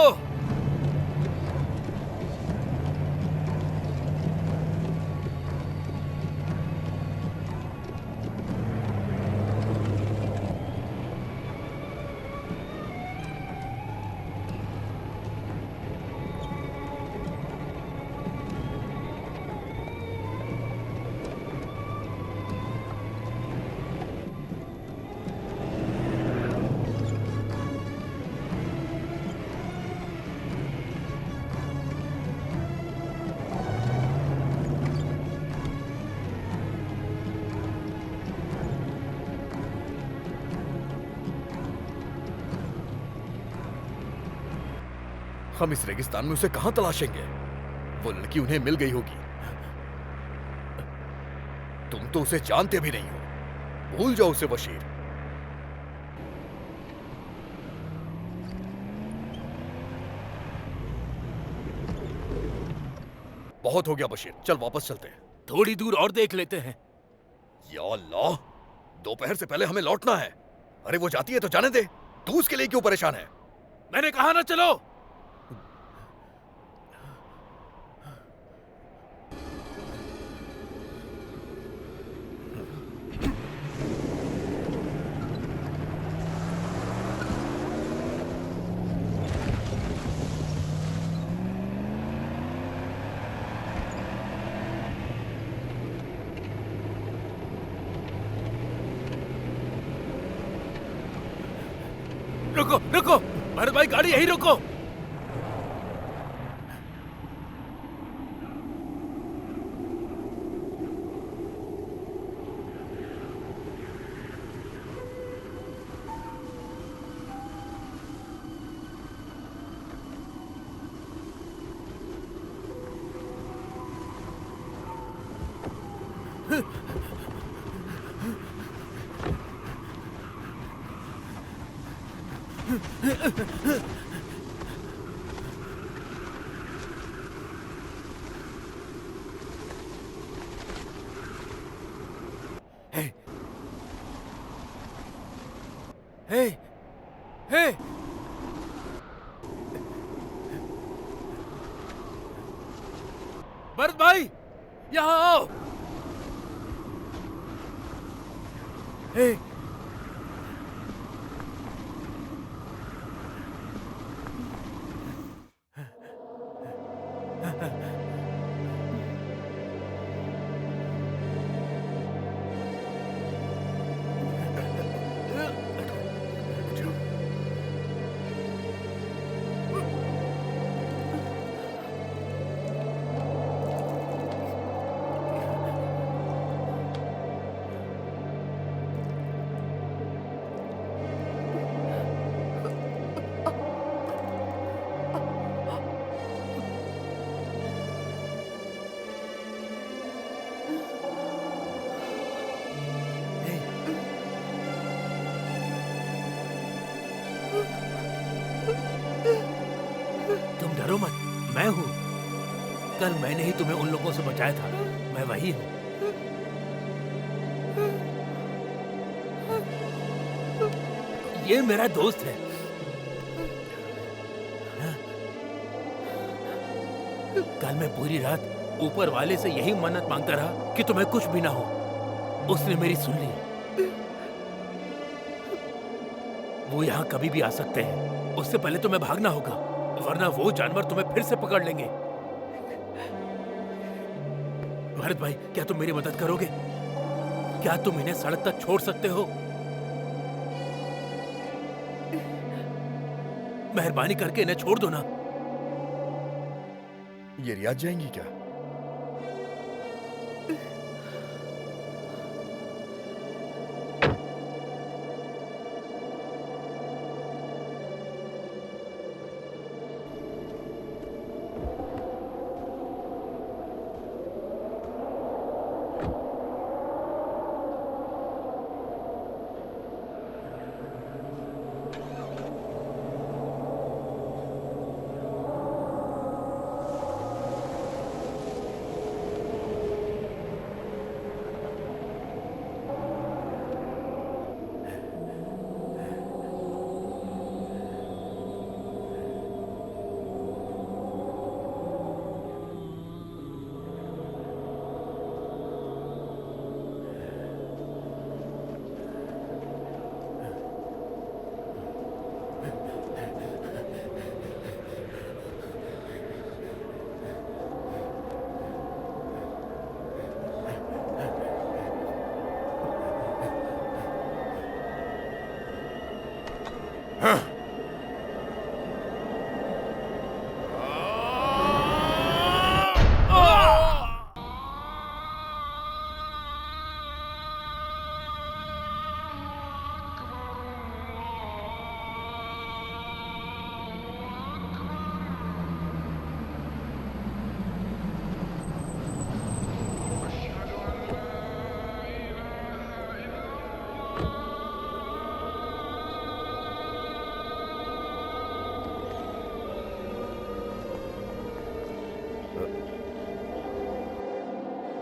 हम इस रेगिस्तान में उसे कहां तलाशेंगे? वो लड़की उन्हें मिल गई होगी। तुम तो उसे जानते भी नहीं हो, भूल जाओ उसे बशीर। बहुत हो गया बशीर, चल वापस चलते हैं। थोड़ी दूर और देख लेते हैं। या अल्लाह, दोपहर से पहले हमें लौटना है। अरे वो जाती है तो जाने दे, तू उसके लिए क्यों परेशान है? मैंने कहा ना चलो। रुको रुको, भरत भाई गाड़ी यहीं रोको। हे, हे, भरत भाई, यहाँ आओ। हे, डरो मत, मैं हूँ। कल मैंने ही तुम्हें उन लोगों से बचाया था, मैं वही हूँ। ये मेरा दोस्त है। कल मैं पूरी रात ऊपर वाले से यही मन्नत मांगता रहा कि तुम्हें कुछ भी ना हो। उसने मेरी सुन ली। वो यहाँ कभी भी आ सकते हैं, उससे पहले तुम्हें भागना होगा, वरना वो जानवर तुम्हें फिर से पकड़ लेंगे। भरत भाई, क्या तुम मेरी मदद करोगे? क्या तुम इन्हें सड़क तक छोड़ सकते हो? मेहरबानी करके इन्हें छोड़ दो ना। ये रियाद जाएंगी क्या?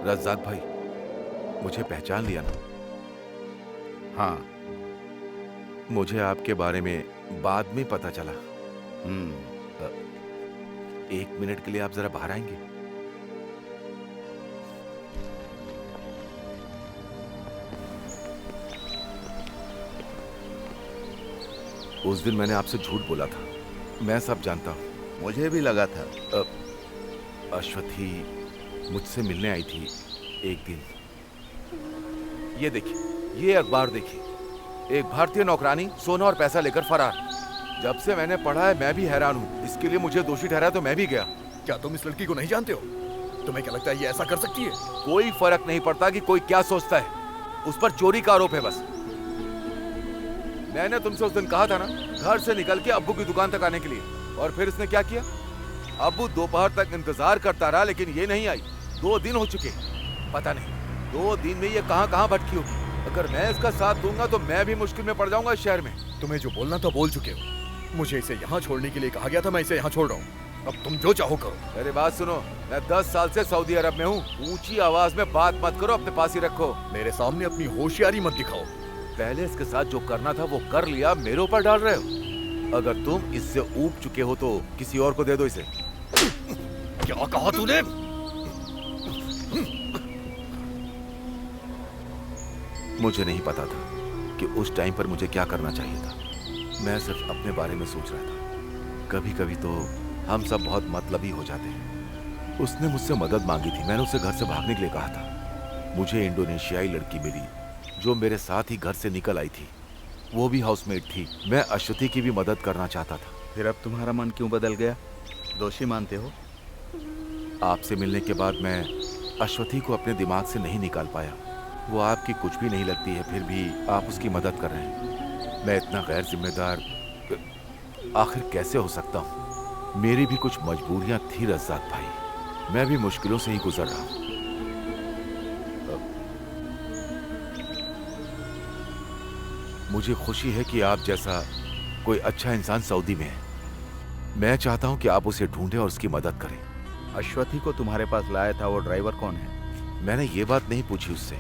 रज़ाक भाई, मुझे पहचान लिया ना? हाँ। मुझे आपके बारे में बाद में पता चला। एक मिनट के लिए आप जरा बाहर आएंगे? उस दिन मैंने आपसे झूठ बोला था, मैं सब जानता हूँ। मुझे भी लगा था। अश्वथी मुझसे मिलने आई थी एक दिन। ये देखिए, ये अखबार देखिए, एक भारतीय नौकरानी सोना और पैसा लेकर फरार। जब से मैंने पढ़ा है मैं भी हैरान हूँ। इसके लिए मुझे दोषी ठहराया तो मैं भी गया। क्या तुम इस लड़की को नहीं जानते हो? तुम्हें क्या लगता है ये ऐसा कर सकती है? कोई फर्क नहीं पड़ता कि कोई क्या सोचता है, उस पर चोरी का आरोप है बस। मैंने तुमसे उस दिन कहा था ना, घर से निकल के अब्बू की दुकान तक आने के लिए, और फिर इसने क्या किया? अब्बू दोपहर तक इंतजार करता रहा लेकिन ये नहीं आई। 2 दिन हो चुके, पता नहीं 2 दिन में ये कहाँ भटकी होगी। अगर मैं इसका साथ दूंगा तो मैं भी मुश्किल में पड़ जाऊंगा इस शहर में। तुम्हें जो बोलना था बोल चुके हो। मुझे इसे यहाँ छोड़ने के लिए कहा गया था, मैं इसे यहाँ छोड़ रहा हूँ। अब तुम जो चाहो करो। मेरी बात सुनो, मैं 10 साल से सऊदी अरब में हूँ। ऊंची आवाज में बात मत करो, अपने पास ही रखो। मेरे सामने अपनी होशियारी मत दिखाओ। पहले इसके साथ जो करना था वो कर लिया, मेरे ऊपर डाल रहे हो। अगर तुम इससे ऊब चुके हो तो किसी और को दे दो इसे। क्या कहा तूने? मुझे नहीं पता था कि उस टाइम पर मुझे क्या करना चाहिए था। मैं सिर्फ अपने बारे में सोच रहा था। कभी कभी तो हम सब बहुत मतलबी हो जाते हैं। उसने मुझसे मदद मांगी थी, मैंने उसे घर से भागने के लिए कहा था। मुझे इंडोनेशियाई लड़की मिली जो मेरे साथ ही घर से निकल आई थी। वो भी हाउसमेट थी। मैं अश्वथी की भी मदद करना चाहता था। फिर अब तुम्हारा मन क्यों बदल गया? दोषी मानते हो? आपसे मिलने के बाद मैं अश्वथी को अपने दिमाग से नहीं निकाल पाया। वो आपकी कुछ भी नहीं लगती है, फिर भी आप उसकी मदद कर रहे हैं। मैं इतना गैर जिम्मेदार आखिर कैसे हो सकता हूँ? मेरी भी कुछ मजबूरियां थी रज़ाक भाई, मैं भी मुश्किलों से ही गुजर रहा हूँ। मुझे खुशी है कि आप जैसा कोई अच्छा इंसान सऊदी में है। मैं चाहता हूँ कि आप उसे ढूंढें और उसकी मदद करें। अश्वथी को तुम्हारे पास लाया था, वो ड्राइवर कौन है? मैंने ये बात नहीं पूछी उससे।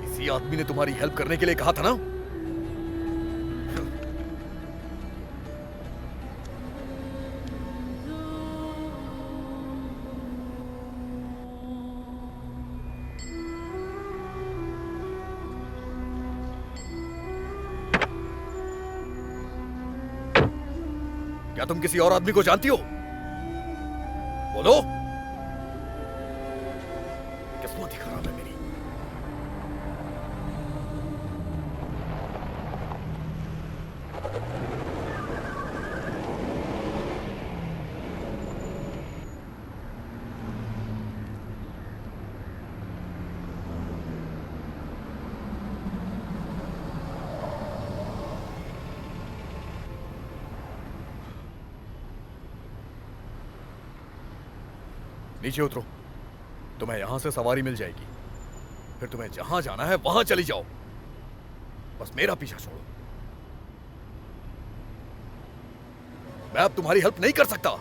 इसी आदमी ने तुम्हारी हेल्प करने के लिए कहा था ना? क्या तुम किसी और आदमी को जानती हो? बोलो। किस्मत ही खराब है मेरी। नीचे उतरो, तुम्हें यहां से सवारी मिल जाएगी। फिर तुम्हें जहां जाना है वहां चली जाओ। बस मेरा पीछा छोड़ो। मैं अब तुम्हारी हेल्प नहीं कर सकता।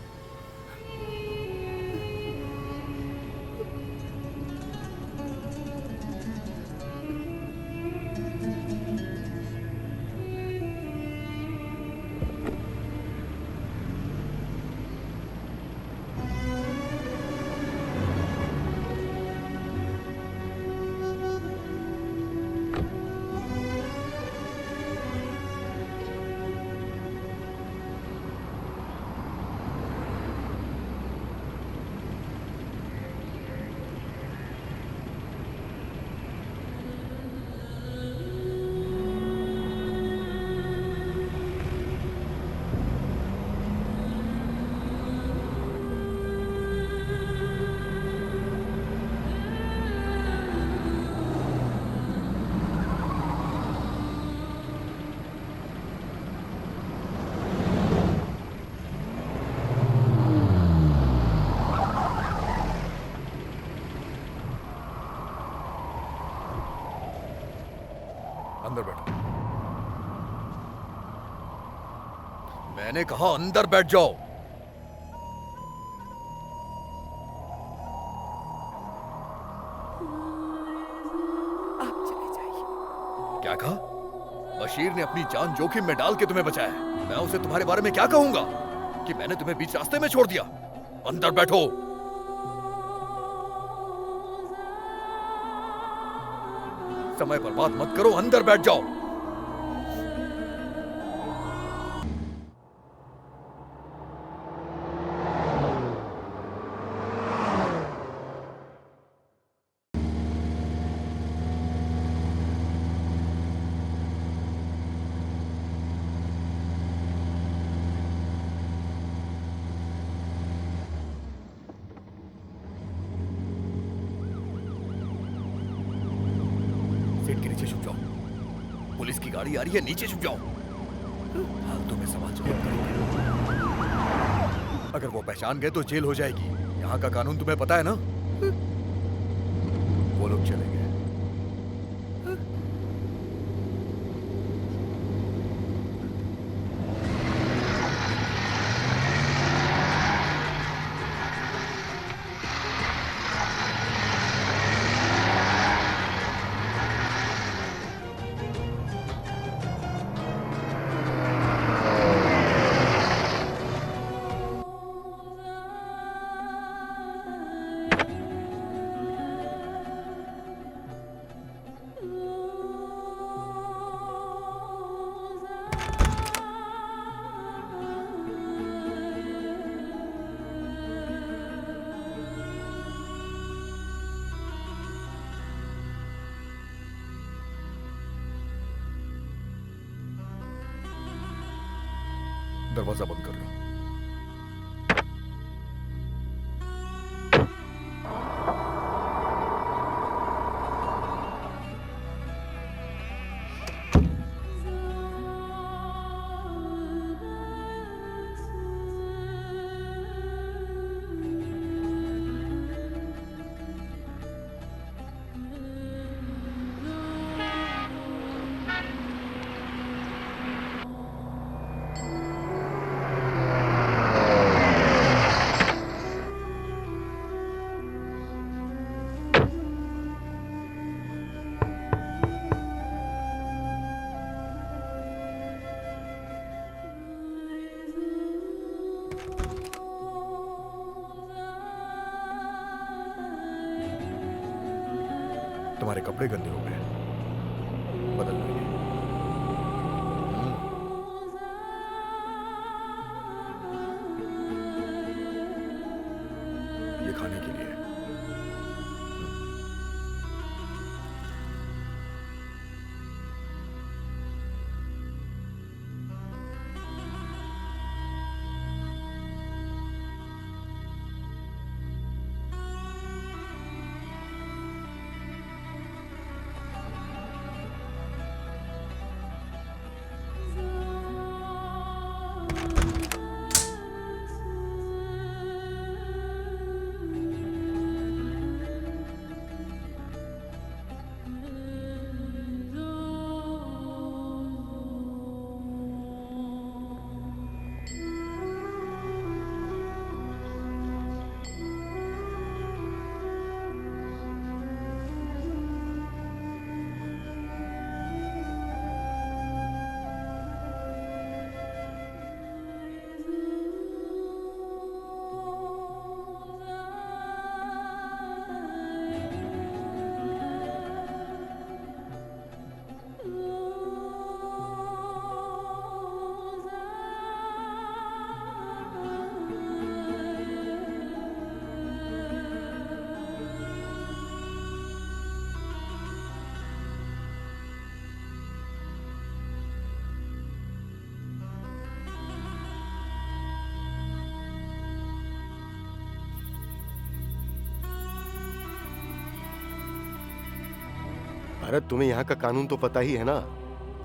अंदर बैठो। मैंने कहा अंदर बैठ जाओ। आप चले जाइए। क्या कहा? बशीर ने अपनी जान जोखिम में डाल के तुम्हें बचाया। मैं उसे तुम्हारे बारे में क्या कहूंगा कि मैंने तुम्हें बीच रास्ते में छोड़ दिया? अंदर बैठो। समय बर्बाद मत करो, अंदर बैठ जाओ। सीट के नीचे छुप जाओ। पुलिस की गाड़ी आ रही है, नीचे छुप जाओ। फालतू में सवाल जवाब करेंगे। अगर वो पहचान गए तो जेल हो जाएगी। यहाँ का कानून तुम्हें पता है ना? वो लोग चले गए। दरवाजा बंद कर लो। तुम्हारे कपड़े गंदे हो गए, बदल लेंगे। ये खाने के लिए। भरत, तुम्हें यहाँ का कानून तो पता ही है ना।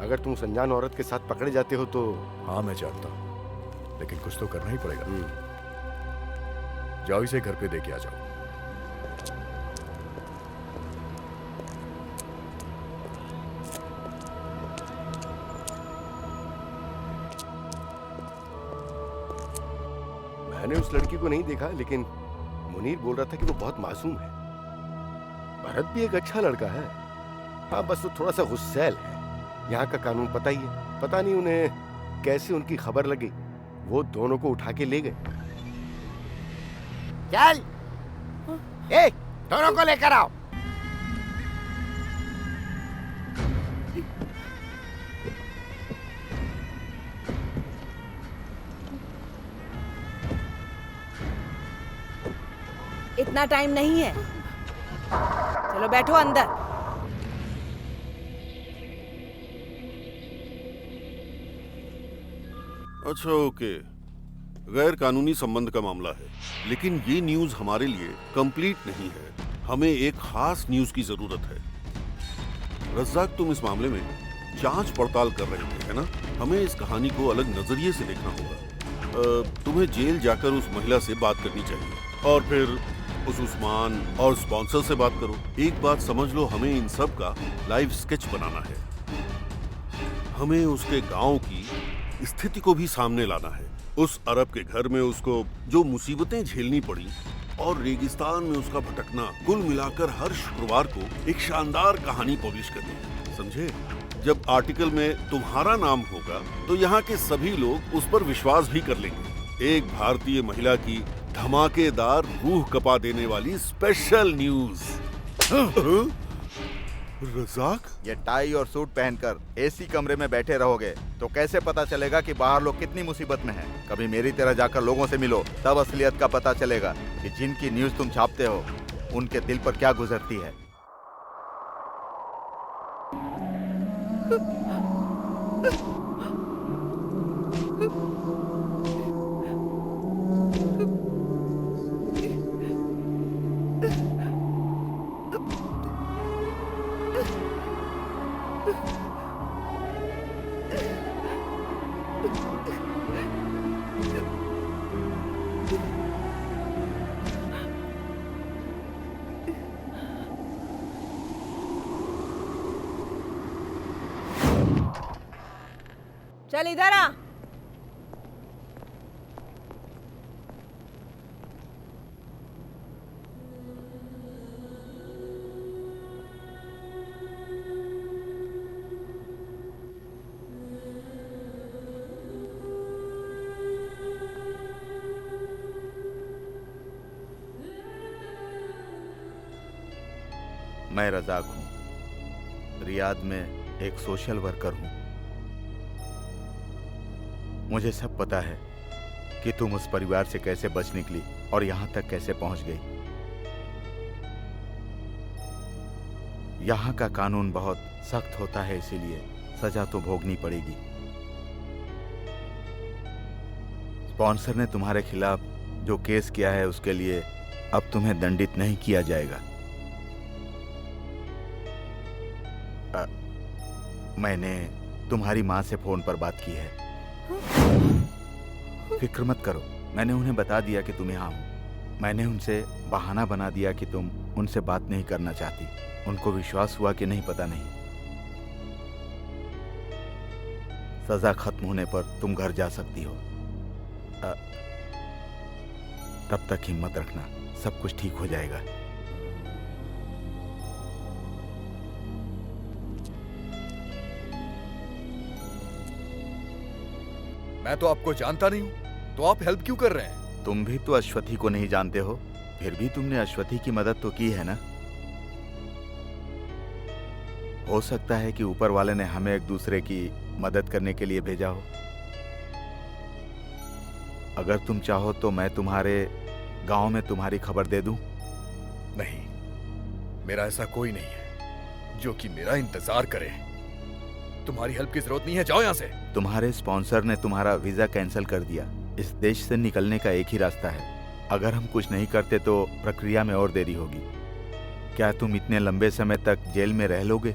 अगर तुम अनजान औरत के साथ पकड़े जाते हो तो। हाँ मैं जानता हूँ, लेकिन कुछ तो करना ही पड़ेगा। जाओ इसे घर पे देके आ जाओ। मैंने उस लड़की को नहीं देखा, लेकिन मुनीर बोल रहा था कि वो बहुत मासूम है। भरत भी एक अच्छा लड़का है। हाँ, बस वो थोड़ा सा गुस्सैल है। यहाँ का कानून पता ही है। पता नहीं उन्हें कैसे उनकी खबर लगी, वो दोनों को उठा के ले गए। चल, दोनों को लेकर आओ। इतना टाइम नहीं है, चलो बैठो अंदर। अच्छा, ओके। गैर कानूनी संबंध का मामला है, लेकिन ये न्यूज़ हमारे लिए कंप्लीट नहीं है। हमें एक खास न्यूज़ की जरूरत है। रज़ाक, तुम इस मामले में जांच पड़ताल कर रहे थे, है ना? हमें इस कहानी को अलग नजरिए से देखना होगा। तुम्हें जेल जाकर उस महिला से बात करनी चाहिए और फिर उस उस्मान और स्पॉन्सर से बात करो। एक बात समझ लो, हमें इन सब का लाइव स्केच बनाना है। हमें उसके गांव की स्थिति को भी सामने लाना है। उस अरब के घर में उसको जो मुसीबतें झेलनी पड़ी और रेगिस्तान में उसका भटकना, कुल मिलाकर हर शुक्रवार को एक शानदार कहानी पब्लिश करनी है, समझे? जब आर्टिकल में तुम्हारा नाम होगा तो यहाँ के सभी लोग उस पर विश्वास भी कर लेंगे। एक भारतीय महिला की धमाकेदार, रूह कपा देने वाली स्पेशल न्यूज। रज़ाक, ये टाई और सूट पहनकर एसी कमरे में बैठे रहोगे तो कैसे पता चलेगा कि बाहर लोग कितनी मुसीबत में हैं? कभी मेरी तरह जाकर लोगों से मिलो, तब असलियत का पता चलेगा कि जिनकी न्यूज़ तुम छापते हो उनके दिल पर क्या गुजरती है। चल इधर आ। मैं रज़ाक हूँ, रियाद में एक सोशल वर्कर हूँ। मुझे सब पता है कि तुम उस परिवार से कैसे बच निकली और यहाँ तक कैसे पहुँच गई। यहाँ का कानून बहुत सख्त होता है, इसीलिए सजा तो भोगनी पड़ेगी। स्पॉन्सर ने तुम्हारे खिलाफ जो केस किया है उसके लिए अब तुम्हें दंडित नहीं किया जाएगा। मैंने तुम्हारी माँ से फोन पर बात की है। फिक्र मत करो, मैंने उन्हें बता दिया कि तुम यहाँ हो। मैंने उनसे बहाना बना दिया कि तुम उनसे बात नहीं करना चाहती। उनको विश्वास हुआ कि नहीं, पता नहीं। सजा खत्म होने पर तुम घर जा सकती हो। तब तक हिम्मत रखना, सब कुछ ठीक हो जाएगा। मैं तो आपको जानता नहीं हूं, तो आप हेल्प क्यों कर रहे हैं? तुम भी तो अश्वथी को नहीं जानते हो, फिर भी तुमने अश्वथी की मदद तो की है ना। हो सकता है कि ऊपर वाले ने हमें एक दूसरे की मदद करने के लिए भेजा हो। अगर तुम चाहो तो मैं तुम्हारे गांव में तुम्हारी खबर दे दूं। नहीं, मेरा ऐसा कोई नहीं है जो कि मेरा इंतजार करे। तुम्हारी हेल्प की जरूरत नहीं है, जाओ यहाँ से। तुम्हारे स्पॉन्सर ने तुम्हारा वीजा कैंसिल कर दिया। इस देश से निकलने का एक ही रास्ता है। अगर हम कुछ नहीं करते तो प्रक्रिया में और देरी होगी। क्या तुम इतने लंबे समय तक जेल में रह लोगे?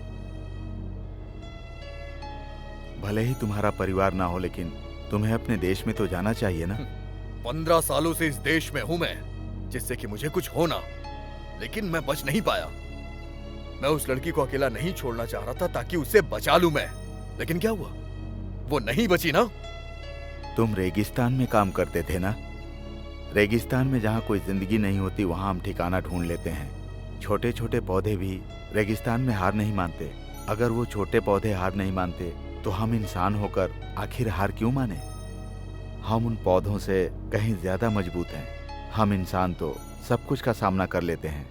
भले ही तुम्हारा परिवार ना हो, लेकिन तुम्हें अपने देश में तो जाना चाहिए ना। 15 सालों से इस देश में हूं मैं, जिससे कि मुझे कुछ हो ना, लेकिन मैं बच नहीं पाया। मैं उस लड़की को अकेला नहीं छोड़ना चाह रहा था ताकि उसे बचा लूं मैं, लेकिन क्या हुआ? वो नहीं बची ना। तुम रेगिस्तान में काम करते थे ना। रेगिस्तान में जहाँ कोई जिंदगी नहीं होती वहाँ हम ठिकाना ढूंढ लेते हैं। छोटे छोटे पौधे भी रेगिस्तान में हार नहीं मानते। अगर वो छोटे पौधे हार नहीं मानते तो हम इंसान होकर आखिर हार क्यों माने? हम उन पौधों से कहीं ज्यादा मजबूत हैं। हम इंसान तो सब कुछ का सामना कर लेते हैं।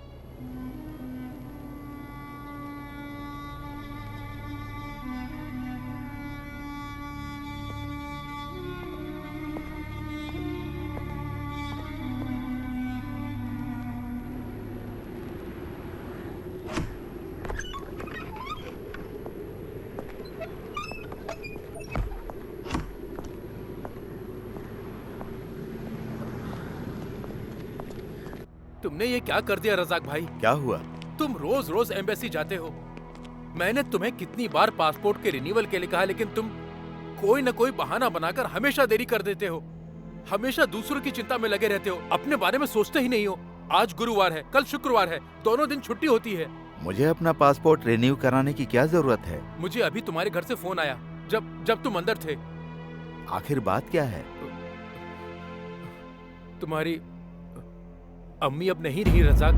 तुमने ये क्या कर दिया रजाक भाई? क्या हुआ? तुम रोज रोज एम्बेसी जाते हो। मैंने तुम्हें कितनी बार पासपोर्ट के रिन्यूअल के लिए कहा, लेकिन तुम कोई न कोई बहाना बनाकर हमेशा देरी कर देते हो। हमेशा दूसरों की चिंता में लगे रहते हो, अपने बारे में सोचते ही नहीं हो। आज गुरुवार है, कल शुक्रवार है, दोनों दिन छुट्टी होती है। मुझे अपना पासपोर्ट रिन्यू कराने की क्या जरूरत है? मुझे अभी तुम्हारे घर से फोन आया जब तुम अंदर थे। आखिर बात क्या है? तुम्हारी अम्मी अब नहीं रही रजाक।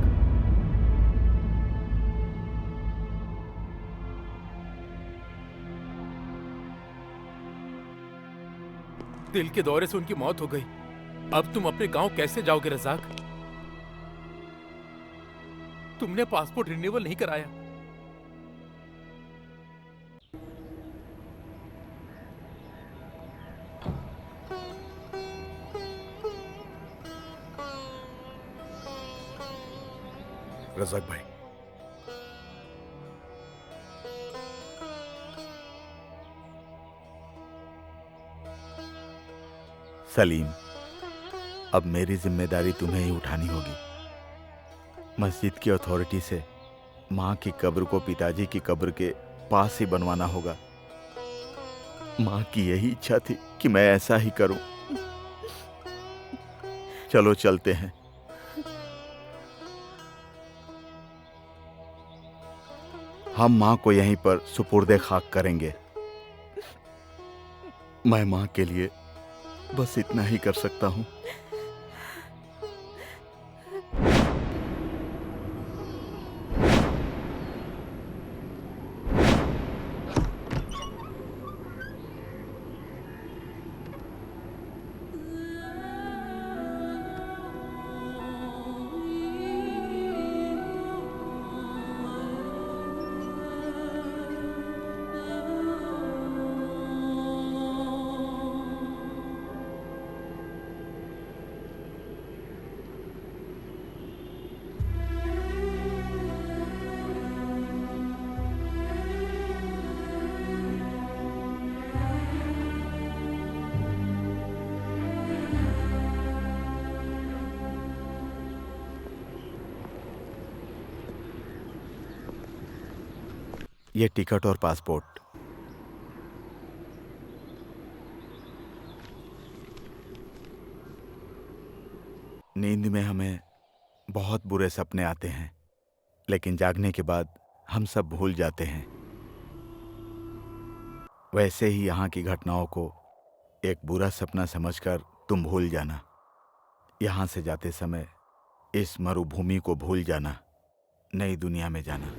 दिल के दौरे से उनकी मौत हो गई। अब तुम अपने गांव कैसे जाओगे रजाक? तुमने पासपोर्ट रिन्यूअल नहीं कराया। रज़ाक भाई, सलीम, अब मेरी जिम्मेदारी तुम्हें ही उठानी होगी। मस्जिद की अथॉरिटी से माँ की कब्र को पिताजी की कब्र के पास ही बनवाना होगा। माँ की यही इच्छा थी कि मैं ऐसा ही करूं। चलो चलते हैं। हम माँ को यहीं पर सुपुर्दे खाक करेंगे। मैं माँ के लिए बस इतना ही कर सकता हूँ। ये टिकट और पासपोर्ट। नींद में हमें बहुत बुरे सपने आते हैं, लेकिन जागने के बाद हम सब भूल जाते हैं। वैसे ही यहाँ की घटनाओं को एक बुरा सपना समझकर तुम भूल जाना। यहाँ से जाते समय इस मरुभूमि को भूल जाना, नई दुनिया में जाना।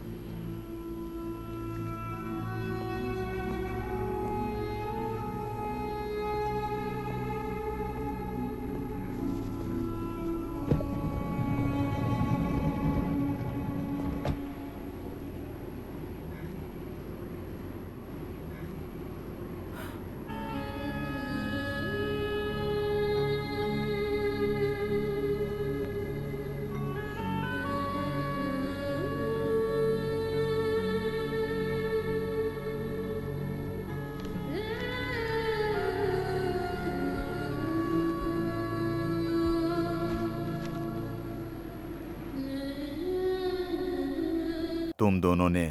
तुम दोनों ने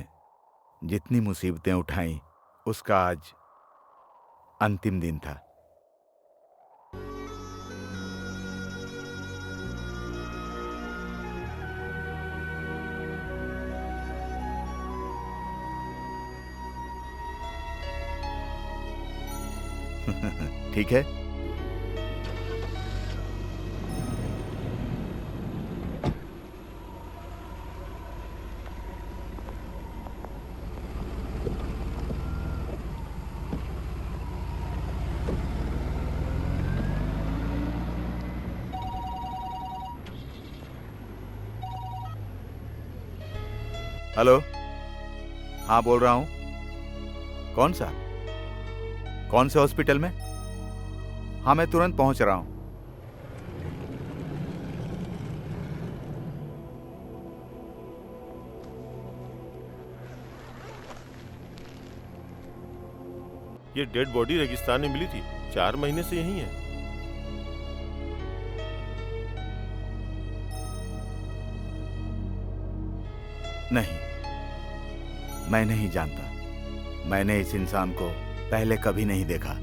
जितनी मुसीबतें उठाई, उसका आज अंतिम दिन था। ठीक है? हेलो, हाँ बोल रहा हूँ। कौन सा? कौन से हॉस्पिटल में? हाँ मैं तुरंत पहुंच रहा हूँ। ये डेड बॉडी रेगिस्तान में मिली थी, 4 महीने से यहीं है। नहीं, मैं नहीं जानता। मैंने इस इंसान को पहले कभी नहीं देखा।